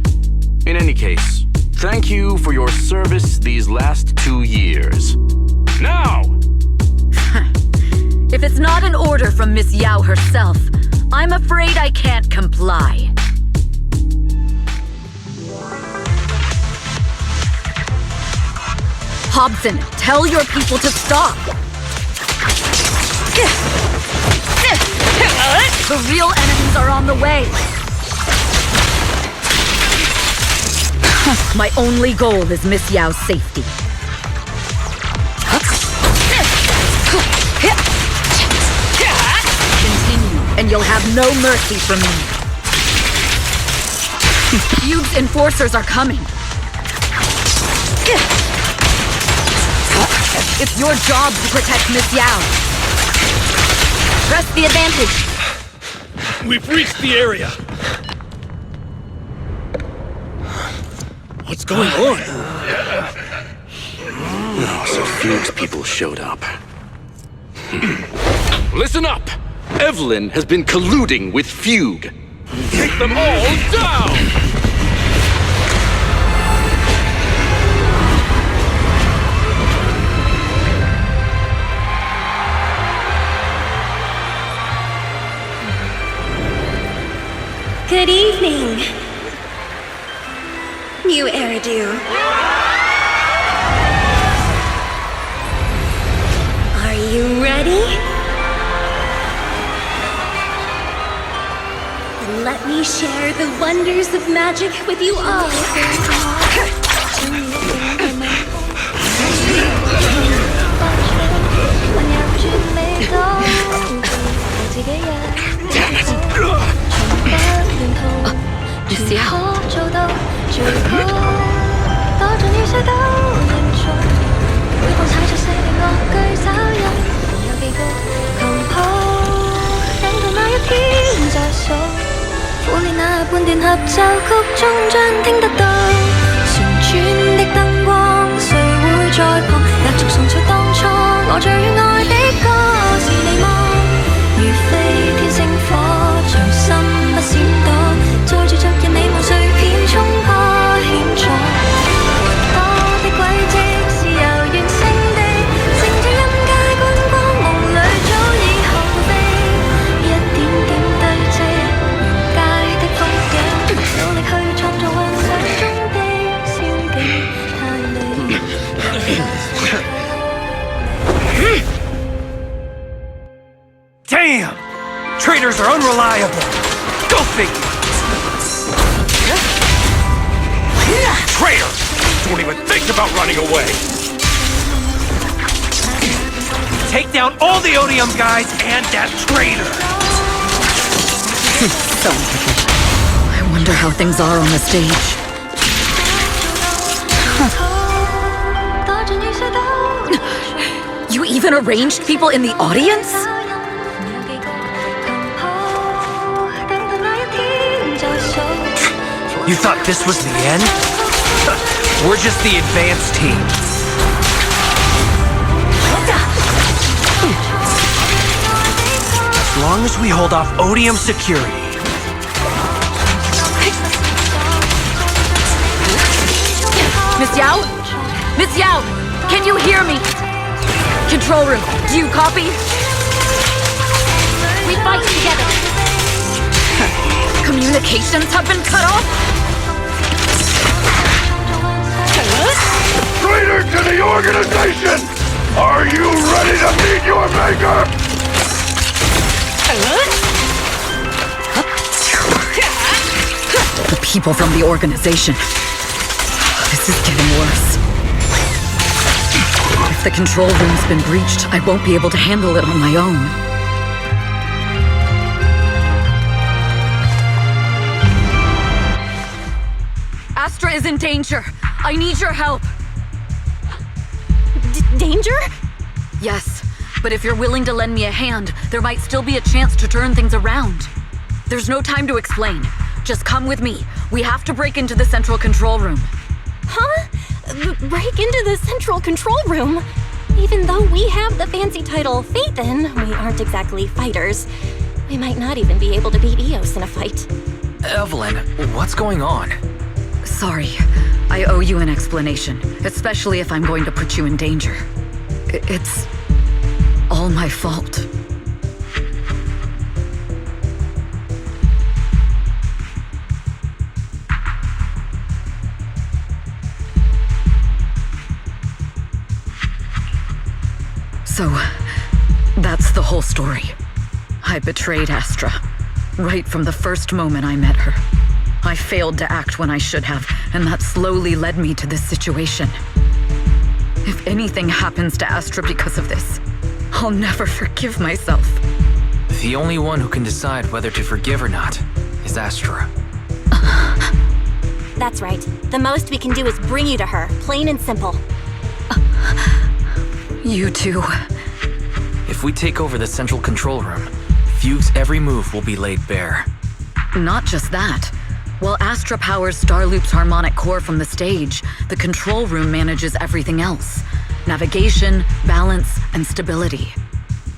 In any case, thank you for your service these last 2 years. Now! If it's not an order from Miss Yao herself, I'm afraid I can't comply. Hobson, tell your people to stop! The real enemies are on the way! My only goal is Miss Yao's safety. Continue, and you'll have no mercy from me. Fugue's enforcers are coming. It's your job to protect Miss Yao. Press the advantage. We've reached the area. What's going on? Oh, so Fugue's people showed up. Listen up! Evelyn has been colluding with Fugue. Take them all down! Good evening. New Eridu. Are you ready? Then let me share the wonders of magic with you all. Miss Yao. Damn! Traitors are unreliable! Go figure! Traitor! Don't even think about running away! Take down all the Odium guys and that traitor! So unprofessional. I wonder how things are on the stage. You even arranged people in the audience? You thought this was the end? We're just the advanced team. As long as we hold off Odium security. Miss Yao? Miss Yao, can you hear me? Control room, do you copy? We fight together. Communications have been cut off? Traitor to the organization! Are you ready to meet your maker? The people from the organization. This is getting worse. If the control room's been breached, I won't be able to handle it on my own. Astra is in danger. I need your help. Danger? Yes, but if you're willing to lend me a hand, there might still be a chance to turn things around. There's no time to explain. Just come with me. We have to break into the central control room. Huh? Break into the central control room? Even though we have the fancy title Phaethon, we aren't exactly fighters. We might not even be able to beat Eos in a fight. Evelyn, what's going on? Sorry. I owe you an explanation, especially if I'm going to put you in danger. It's all my fault. So, that's the whole story. I betrayed Astra, right from the first moment I met her. I failed to act when I should have, and that slowly led me to this situation. If anything happens to Astra because of this, I'll never forgive myself. The only one who can decide whether to forgive or not is Astra. That's right. The most we can do is bring you to her, plain and simple. You two. If we take over the central control room, Fugue's every move will be laid bare. Not just that. While Astra powers Starloop's harmonic core from the stage, the control room manages everything else. Navigation, balance, and stability.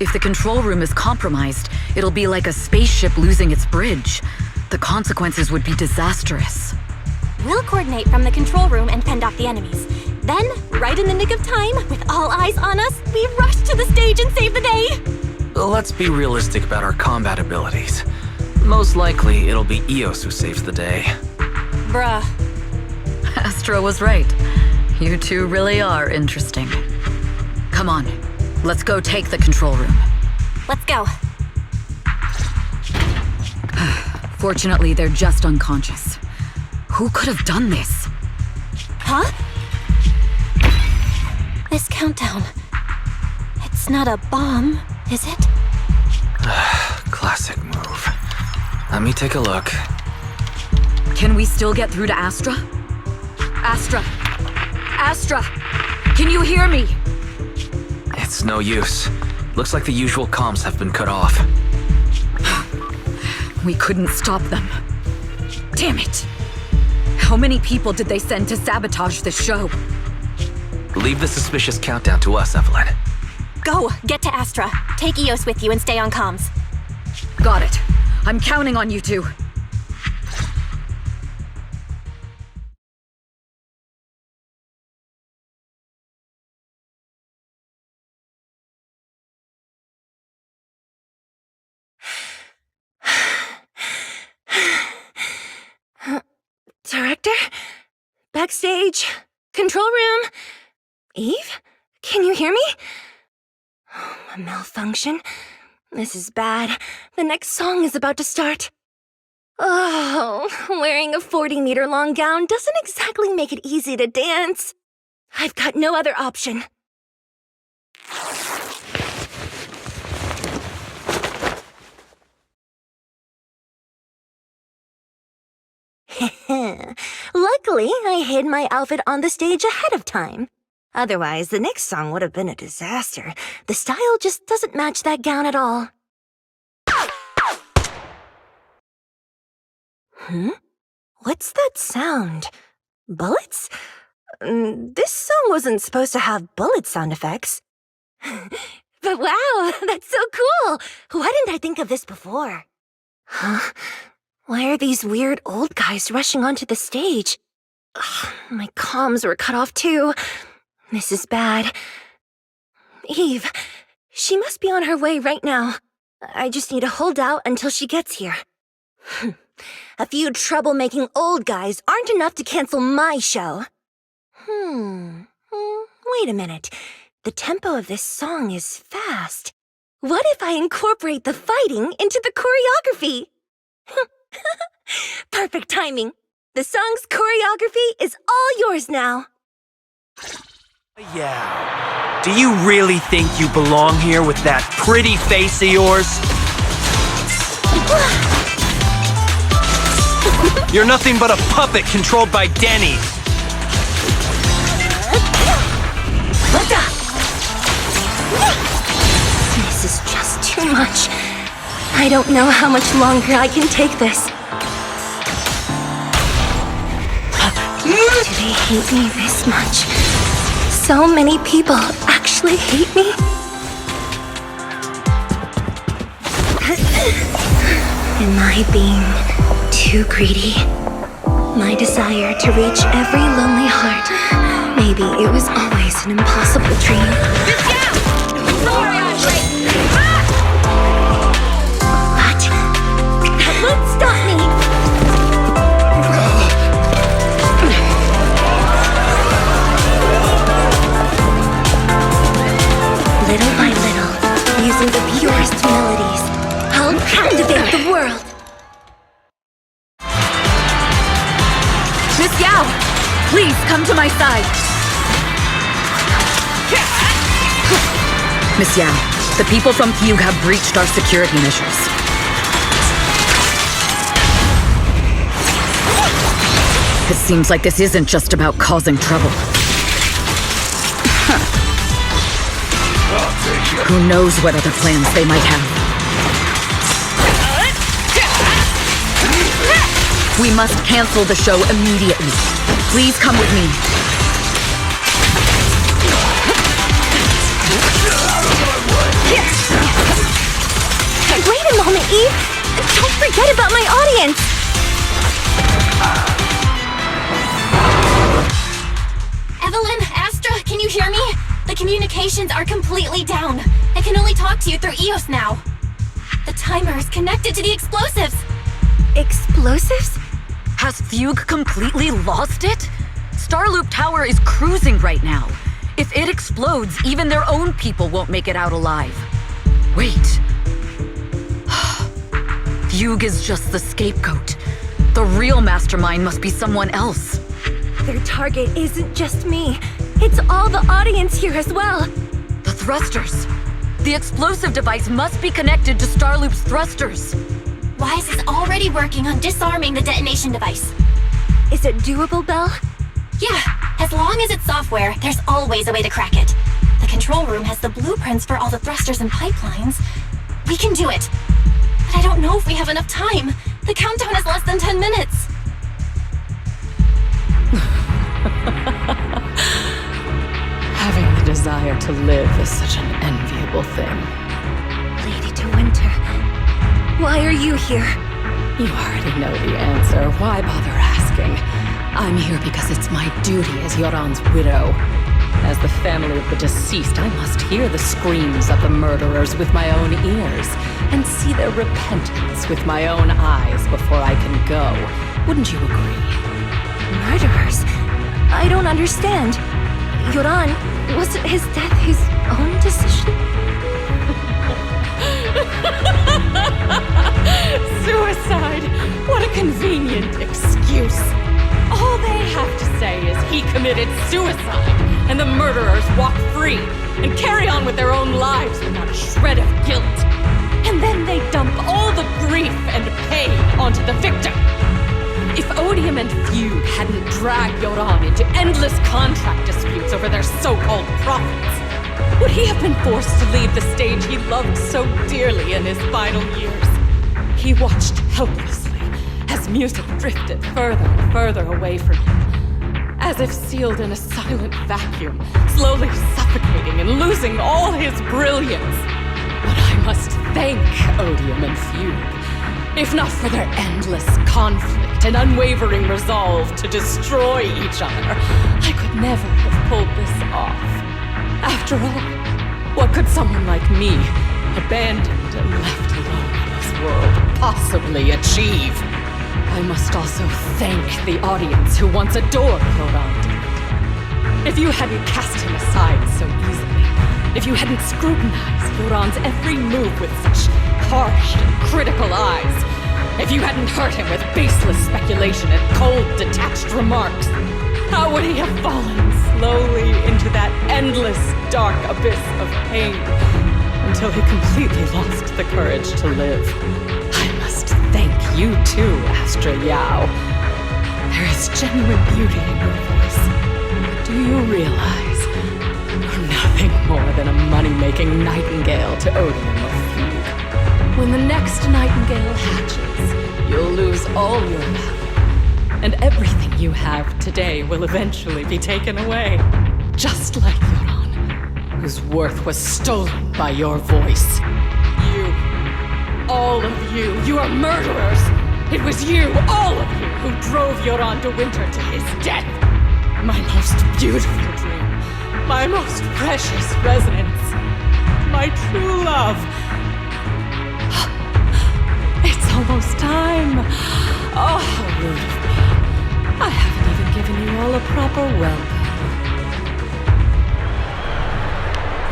If the control room is compromised, it'll be like a spaceship losing its bridge. The consequences would be disastrous. We'll coordinate from the control room and fend off the enemies. Then, right in the nick of time, with all eyes on us, we rush to the stage and save the day! Let's be realistic about our combat abilities. Most likely, it'll be Eos who saves the day. Bruh. Astra was right. You two really are interesting. Come on, let's go take the control room. Let's go. Fortunately, they're just unconscious. Who could have done this? Huh? This countdown. It's not a bomb, is it? Classic move. Let me take a look. Can we still get through to Astra? Astra! Astra! Can you hear me? It's no use. Looks like the usual comms have been cut off. We couldn't stop them. Damn it! How many people did they send to sabotage this show? Leave the suspicious countdown to us, Evelyn. Go! Get to Astra. Take Eos with you and stay on comms. Got it. I'm counting on you two. Director? Backstage? Control room? Eve? Can you hear me? A malfunction? This is bad. The next song is about to start. Oh, wearing a 40-meter-long gown doesn't exactly make it easy to dance. I've got no other option. Luckily, I hid my outfit on the stage ahead of time. Otherwise, the next song would have been a disaster. The style just doesn't match that gown at all. What's that sound? Bullets? This song wasn't supposed to have bullet sound effects. But wow, that's so cool! Why didn't I think of this before? Huh? Why are these weird old guys rushing onto the stage? Ugh, my comms were cut off too. This is bad. Eve, she must be on her way right now. I just need to hold out until she gets here. A few troublemaking old guys aren't enough to cancel my show. Wait a minute. The tempo of this song is fast. What if I incorporate the fighting into the choreography? Perfect timing. The song's choreography is all yours now. Yeah. Do you really think you belong here with that pretty face of yours? You're nothing but a puppet controlled by Denny. This is just too much. I don't know how much longer I can take this. Do they hate me this much? So many people actually hate me? Am I being too greedy? My desire to reach every lonely heart. Maybe it was always an impossible dream. But that won't stop me. Little by my side! Miss Yao, the people from Fugue have breached our security measures. It seems like this isn't just about causing trouble. Who knows what other plans they might have. We must cancel the show immediately. Please come with me. Wait a moment, Eve! Don't forget about my audience! Evelyn, Astra, can you hear me? The communications are completely down. I can only talk to you through EOS now. The timer is connected to the explosives. Explosives? Has Fugue completely lost it? Starloop Tower is cruising right now. If it explodes, even their own people won't make it out alive. Wait. Fugue is just the scapegoat. The real mastermind must be someone else. Their target isn't just me. It's all the audience here as well. The thrusters. The explosive device must be connected to Starloop's thrusters. Wise is already working on disarming the detonation device. Is it doable, Belle? Yeah, as long as it's software, there's always a way to crack it. The control room has the blueprints for all the thrusters and pipelines. We can do it. But I don't know if we have enough time. The countdown is less than 10 minutes. Having the desire to live is such an enviable thing. Lady De Winter, why are you here? You already know the answer. Why bother asking? I'm here because it's my duty as Yoran's widow. As the family of the deceased, I must hear the screams of the murderers with my own ears and see their repentance with my own eyes before I can go. Wouldn't you agree? Murderers? I don't understand. Yoran, wasn't his death his own decision? Suicide! What a convenient excuse. All they have to say is he committed suicide, and the murderers walk free and carry on with their own lives without a shred of guilt. And then they dump all the grief and pain onto the victim. If Odium and Fugue hadn't dragged Yoran into endless contract disputes over their so-called profits, would he have been forced to leave the stage he loved so dearly in his final years? He watched helplessly as music drifted further and further away from him, as if sealed in a silent vacuum, slowly suffocating and losing all his brilliance. But I must thank Odium and Fugue, if not for their endless conflict and unwavering resolve to destroy each other, I could never have pulled this off. After all, what could someone like me, abandoned and left alone in this world, possibly achieve? I must also thank the audience who once adored Yoran. If you hadn't cast him aside so easily, if you hadn't scrutinized Yoran's every move with such harsh and critical eyes, if you hadn't hurt him with baseless speculation and cold, detached remarks, how would he have fallen slowly into that endless, dark abyss of pain until he completely lost the courage to live? I must thank you too, Astra Yao. There is genuine beauty in your voice. But do you realize you're nothing more than a money-making nightingale to Odium or Fugue? When the next nightingale hatches, you'll lose all your value, and everything you have today will eventually be taken away. Just like Yoran, whose worth was stolen by your voice. You, all of you, you are murderers! It was you, all of you, who drove Yoran De Winter to his death! My most beautiful dream, my most precious resonance, my true love. It's almost time. Oh, how rude of me. I haven't even given you all a proper welcome.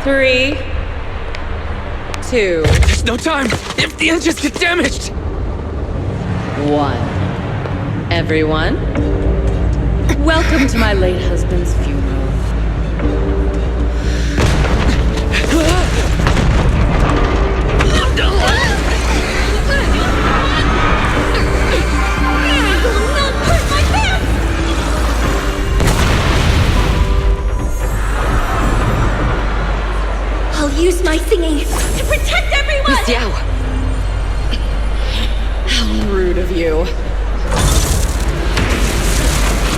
3, 2. There's no time! If the engines get damaged! 1. Everyone, Welcome to my late husband's funeral. I'll use my singing to protect everyone! Miss Yao! How rude of you.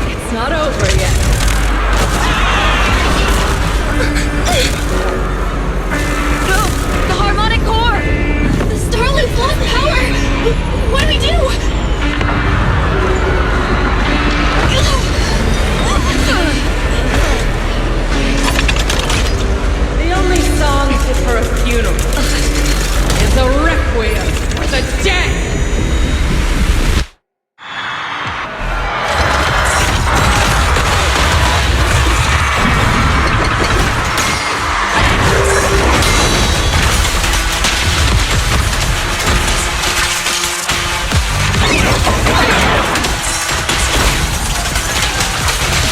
It's not over yet. The harmonic core! The Starloop's lost power! What do we do? The only song fit for a funeral is a requiem for the dead!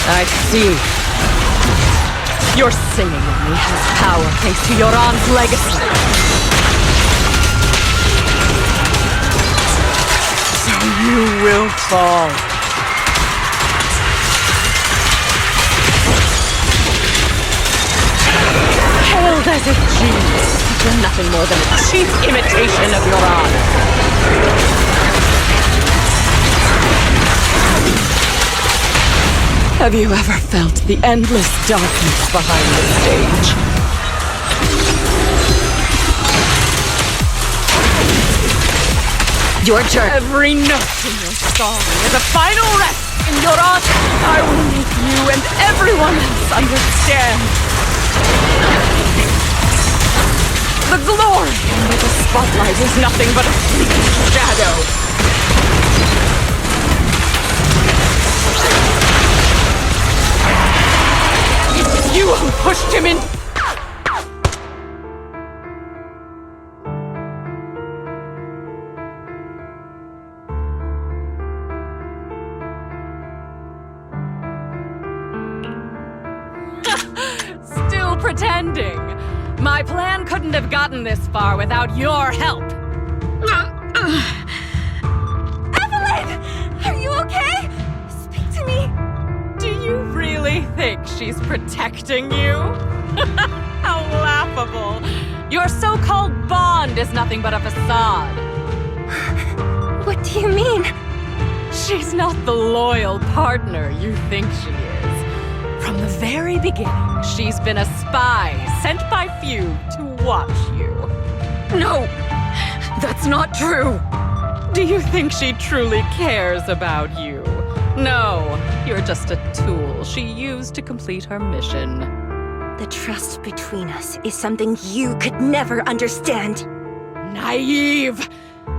I see. Your singing only has power thanks to Yoran's legacy. So you will fall. Hailed as a genius, you're nothing more than a cheap imitation of Yoran. Have you ever felt the endless darkness behind the stage? Your journey. Every note in your song is a final rest in Yoran. I will make you and everyone else understand. The glory under the spotlight is nothing but a fleeting shadow. You who pushed him in. Still pretending. My plan couldn't have gotten this far without your help. Evelyn! Are you okay? Speak to me. Do you really think she's protecting you? How laughable. Your so-called bond is nothing but a facade. What do you mean? She's not the loyal partner you think she is. From the very beginning, she's been a spy sent by few to watch you. No, that's not true. Do you think she truly cares about you? No, you're just a tool she used to complete her mission. The trust between us is something you could never understand. Naive!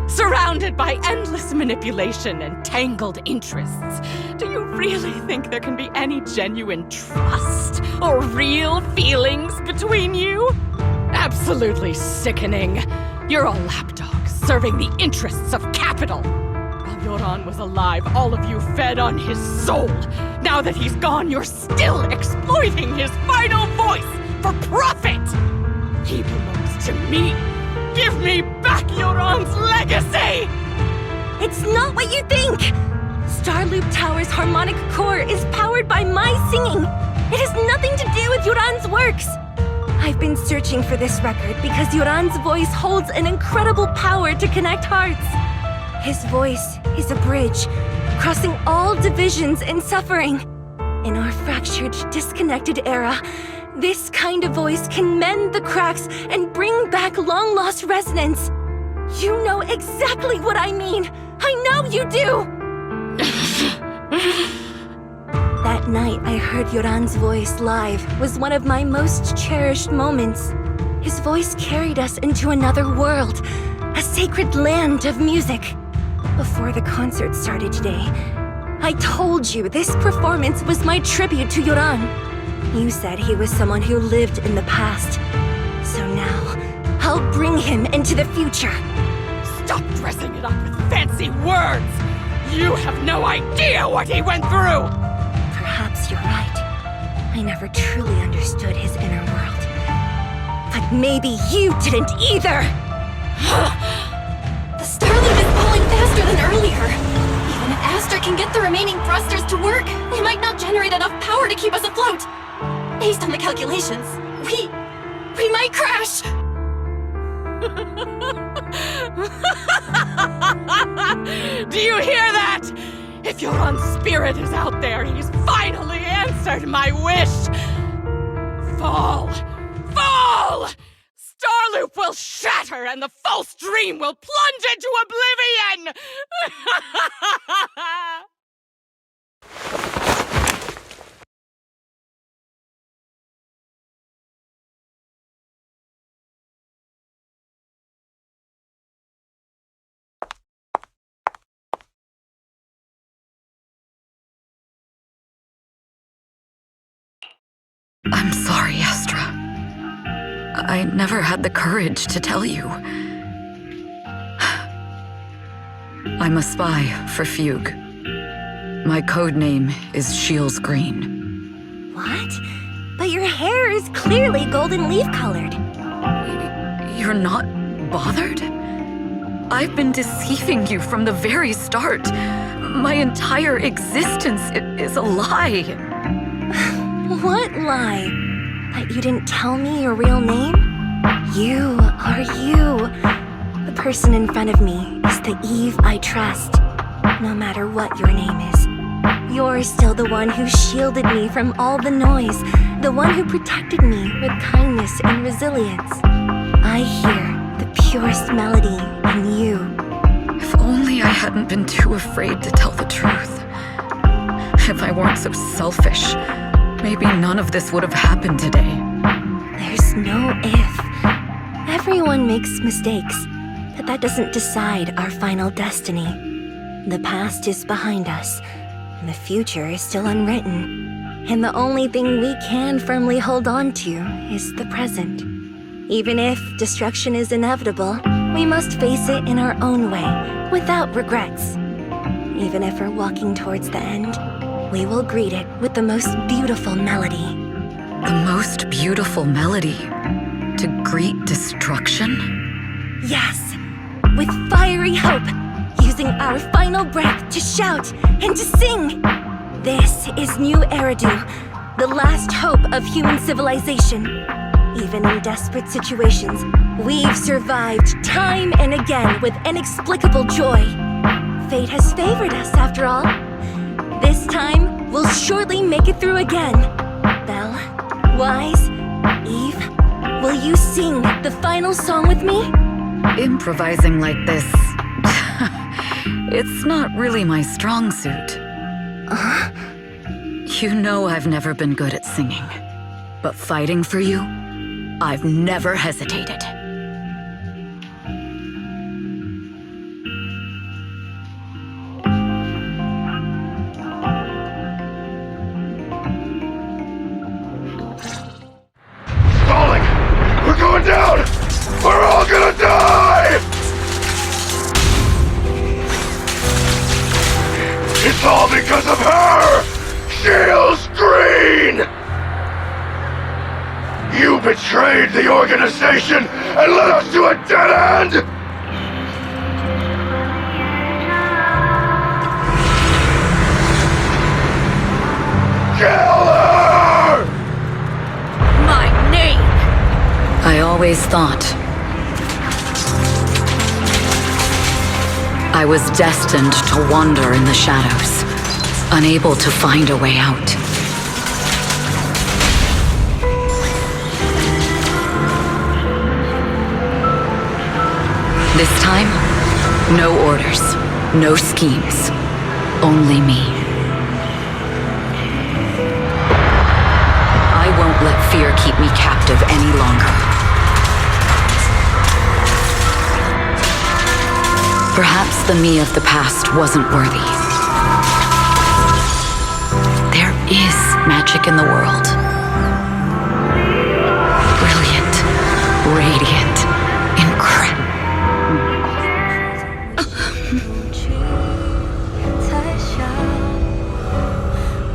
Surrounded by endless manipulation and tangled interests. Do you really think there can be any genuine trust or real feelings between you? Absolutely sickening. You're a lapdog serving the interests of capital. While Yoran was alive, all of you fed on his soul. Now that he's gone, you're still exploiting his final voice for profit. He belongs to me. Give me back Yoran's legacy! It's not what you think! Starloop Tower's harmonic core is powered by my singing. It has nothing to do with Yoran's works. I've been searching for this record because Yoran's voice holds an incredible power to connect hearts. His voice is a bridge, crossing all divisions and suffering. In our fractured, disconnected era, this kind of voice can mend the cracks and bring back long-lost resonance. You know exactly what I mean. I know you do! That night I heard Yoran's voice live was one of my most cherished moments. His voice carried us into another world, a sacred land of music. Before the concert started today, I told you this performance was my tribute to Yoran. You said he was someone who lived in the past. So now, I'll bring him into the future. Stop dressing it up with fancy words! You have no idea what he went through! I never truly understood his inner world. But maybe you didn't either! The Starloop is pulling faster than earlier. Even if Astra can get the remaining thrusters to work, they might not generate enough power to keep us afloat. Based on the calculations, we might crash. Do you hear that? If Yoran's spirit is out there, he's finally answered my wish! Fall! Fall! Starloop will shatter and the false dream will plunge into oblivion! I'm sorry, Astra. I never had the courage to tell you. I'm a spy for Fugue. My code name is Shields Green. What? But your hair is clearly golden leaf colored. You're not bothered? I've been deceiving you from the very start. My entire existence is a lie. What lie? That you didn't tell me your real name? You are you. The person in front of me is the Eve I trust, no matter what your name is. You're still the one who shielded me from all the noise, the one who protected me with kindness and resilience. I hear the purest melody in you. If only I hadn't been too afraid to tell the truth. If I weren't so selfish, maybe none of this would have happened today. There's no if. Everyone makes mistakes, but that doesn't decide our final destiny. The past is behind us, and the future is still unwritten. And the only thing we can firmly hold on to is the present. Even if destruction is inevitable, we must face it in our own way, without regrets. Even if we're walking towards the end, we will greet it with the most beautiful melody. The most beautiful melody? To greet destruction? Yes, with fiery hope, using our final breath to shout and to sing. This is New Eridu, the last hope of human civilization. Even in desperate situations, we've survived time and again with inexplicable joy. Fate has favored us, after all. This time, we'll surely make it through again. Belle, Wise, Eve, will you sing the final song with me? Improvising like this... it's not really my strong suit. You know I've never been good at singing. But fighting for you, I've never hesitated. We're going down! We're all gonna die! It's all because of her! Shields Green! You betrayed the organization and led us to a dead end! Kill her! My name! I always thought I was destined to wander in the shadows, unable to find a way out. This time, no orders, no schemes, only me. I won't let fear keep me captive any longer. Perhaps the me of the past wasn't worthy. There is magic in the world. Brilliant, radiant, incredible.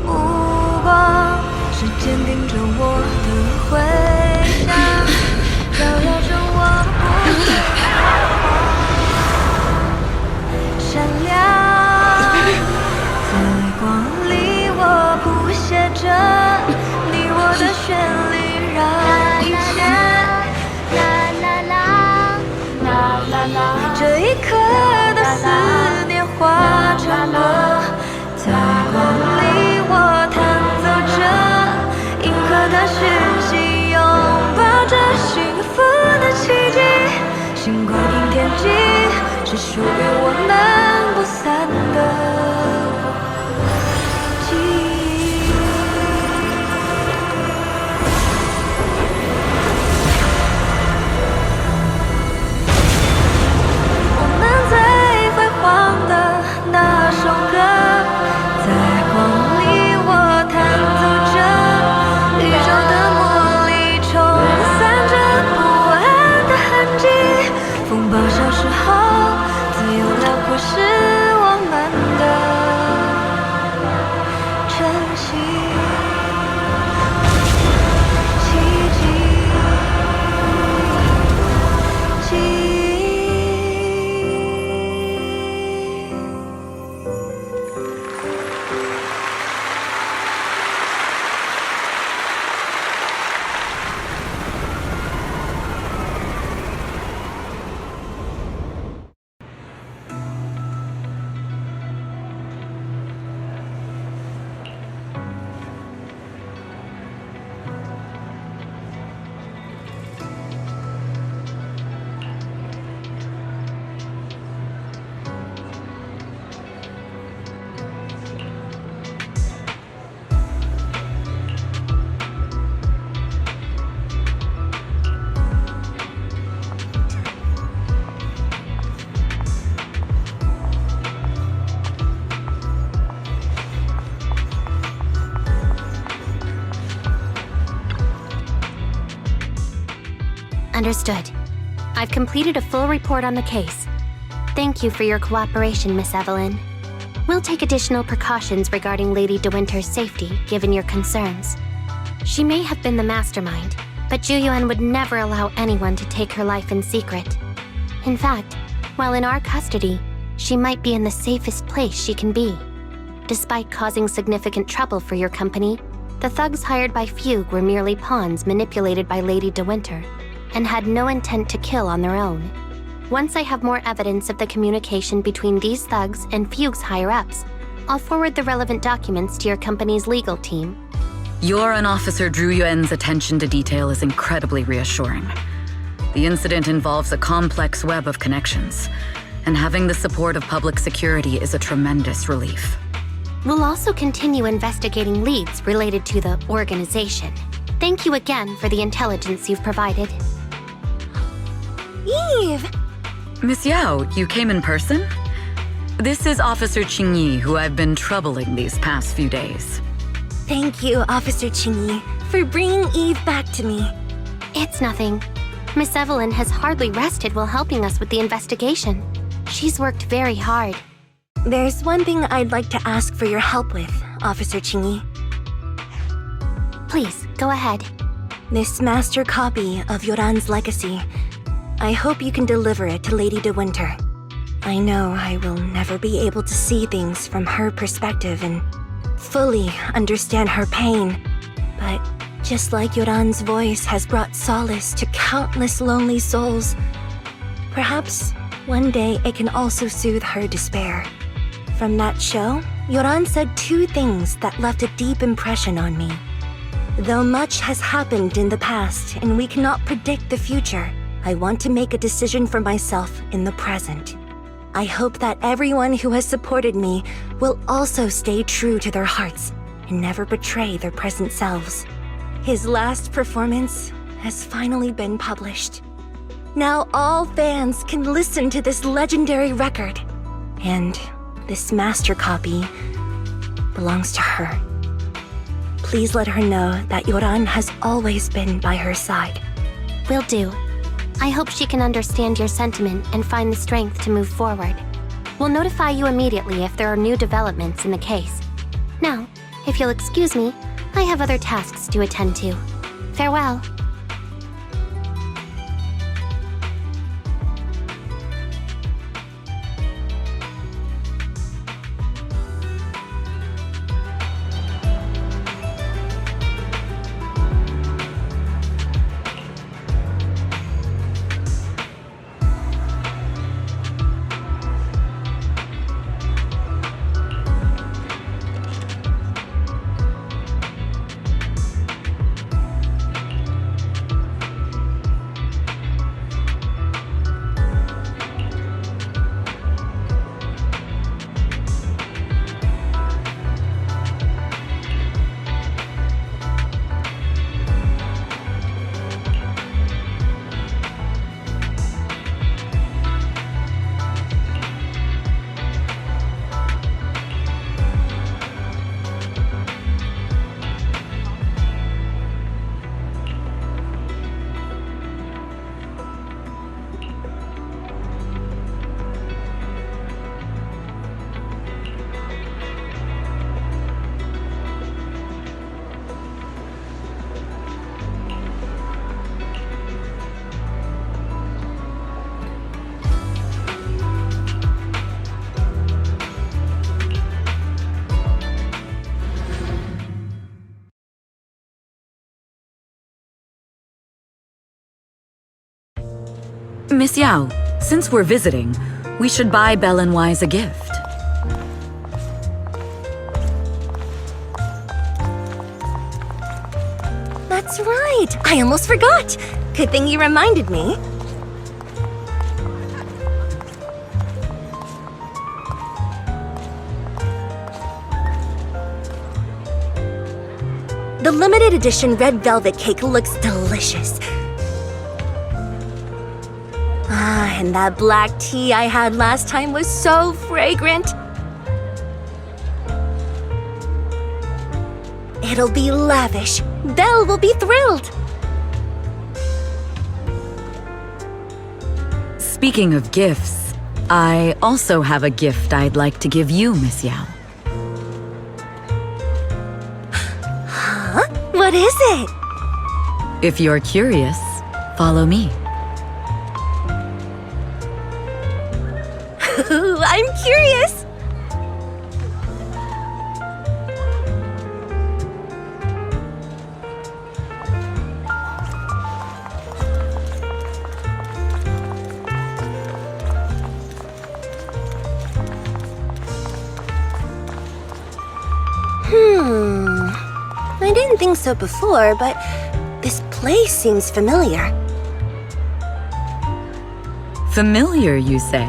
目光是坚定星光映天际，是属于我们不散的记忆。我们最辉煌的那首歌，在光里我弹奏着，宇宙的魔力冲散着不安的痕迹。风暴消失后，自由辽阔是我们的珍惜。奇迹，记忆。Understood. I've completed a full report on the case. Thank you for your cooperation, Miss Evelyn. We'll take additional precautions regarding Lady De Winter's safety, given your concerns. She may have been the mastermind, but Juyuan would never allow anyone to take her life in secret. In fact, while in our custody, she might be in the safest place she can be. Despite causing significant trouble for your company, the thugs hired by Fugue were merely pawns manipulated by Lady De Winter, and had no intent to kill on their own. Once I have more evidence of the communication between these thugs and Fugue's higher-ups, I'll forward the relevant documents to your company's legal team. Your and Officer Zhu Yuan's attention to detail is incredibly reassuring. The incident involves a complex web of connections, and having the support of public security is a tremendous relief. We'll also continue investigating leads related to the organization. Thank you again for the intelligence you've provided. Eve! Miss Yao, you came in person? This is Officer Qingyi, who I've been troubling these past few days. Thank you, Officer Qingyi, for bringing Eve back to me. It's nothing. Miss Evelyn has hardly rested while helping us with the investigation. She's worked very hard. There's one thing I'd like to ask for your help with, Officer Qingyi. Please, go ahead. This master copy of Yoran's legacy. I hope you can deliver it to Lady De Winter. I know I will never be able to see things from her perspective and fully understand her pain, but just like Yoran's voice has brought solace to countless lonely souls, perhaps one day it can also soothe her despair. From that show, Yoran said two things that left a deep impression on me. Though much has happened in the past and we cannot predict the future, I want to make a decision for myself in the present. I hope that everyone who has supported me will also stay true to their hearts and never betray their present selves. His last performance has finally been published. Now all fans can listen to this legendary record. And this master copy belongs to her. Please let her know that Yoran has always been by her side. Will do. I hope she can understand your sentiment and find the strength to move forward. We'll notify you immediately if there are new developments in the case. Now, if you'll excuse me, I have other tasks to attend to. Farewell. Miss Yao, since we're visiting, we should buy Belle and Wise a gift. That's right! I almost forgot! Good thing you reminded me. The limited edition red velvet cake looks delicious. Ah, and that black tea I had last time was so fragrant. It'll be lavish. Belle will be thrilled. Speaking of gifts, I also have a gift I'd like to give you, Miss Yao. Huh? What is it? If you're curious, follow me. I'm curious. I didn't think so before, but this place seems familiar. Familiar, you say?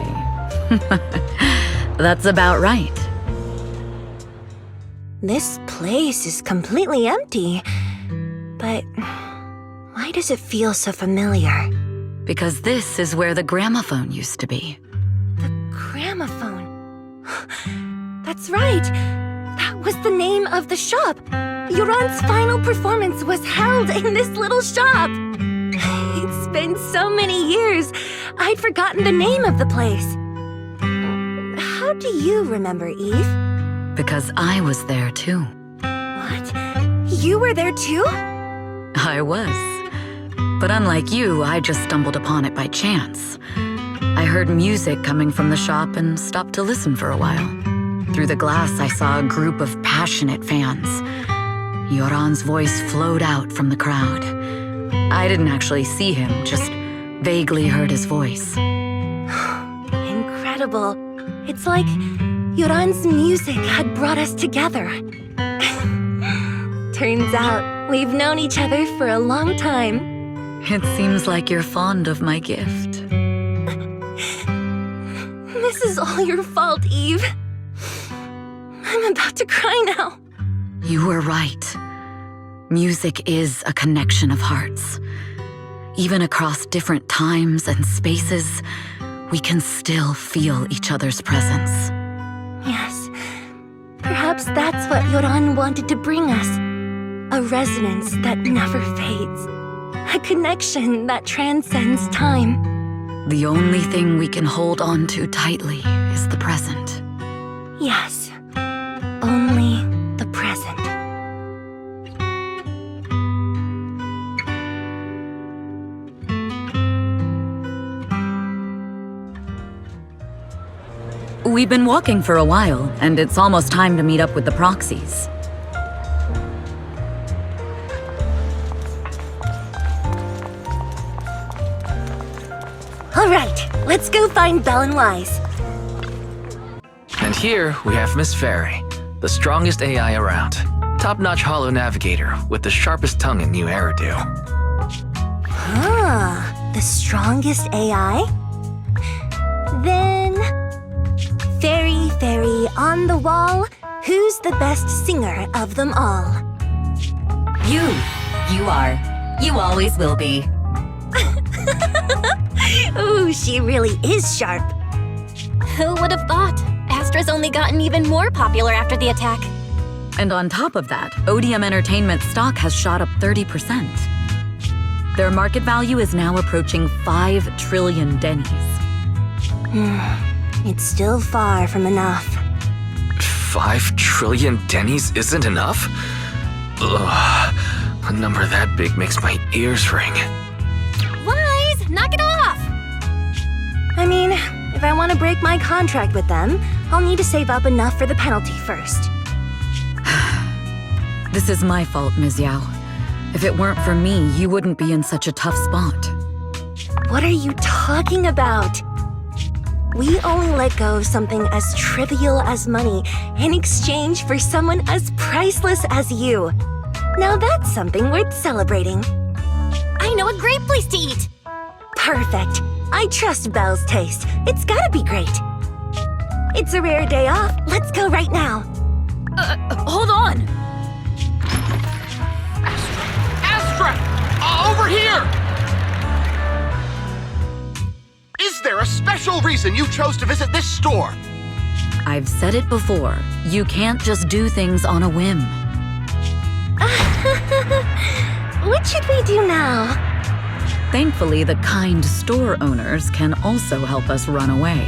That's about right. This place is completely empty. But why does it feel so familiar? Because this is where the gramophone used to be. The gramophone. That's right. That was the name of the shop. Yoran's final performance was held in this little shop. It's been so many years, I'd forgotten the name of the place. How do you remember, Eve? Because I was there too. What? You were there too? I was. But unlike you, I just stumbled upon it by chance. I heard music coming from the shop and stopped to listen for a while. Through the glass, I saw a group of passionate fans. Yoran's voice flowed out from the crowd. I didn't actually see him, just vaguely heard his voice. Incredible. It's like Yoran's music had brought us together. Turns out we've known each other for a long time. It seems like you're fond of my gift. This is all your fault, Eve. I'm about to cry now. You were right. Music is a connection of hearts. Even across different times and spaces, we can still feel each other's presence. Yes. Perhaps that's what Yoran wanted to bring us. A resonance that never fades. A connection that transcends time. The only thing we can hold on to tightly is the present. Yes. Only the present. We've been walking for a while, and it's almost time to meet up with the proxies. All right, let's go find Belle and Wise. And here we have Miss Fairy, the strongest AI around. Top-notch holo navigator with the sharpest tongue in New Eridu. Ah, the strongest AI? Then... Fairy on the wall, who's the best singer of them all? You. You are. You always will be. Ooh, she really is sharp. Who would have thought? Astra's only gotten even more popular after the attack. And on top of that, Odium Entertainment stock has shot up 30%. Their market value is now approaching 5 trillion dennies. It's still far from enough. 5 trillion dennies isn't enough? Ugh, a number that big makes my ears ring. Wise, knock it off! I mean, if I want to break my contract with them, I'll need to save up enough for the penalty first. This is my fault, Ms. Yao. If it weren't for me, you wouldn't be in such a tough spot. What are you talking about? We only let go of something as trivial as money in exchange for someone as priceless as you. Now that's something worth celebrating. I know a great place to eat! Perfect. I trust Belle's taste. It's gotta be great. It's a rare day off. Let's go right now. Hold on! Astra! Over here! Is there a special reason you chose to visit this store? I've said it before. You can't just do things on a whim. What should we do now? Thankfully, the kind store owners can also help us run away.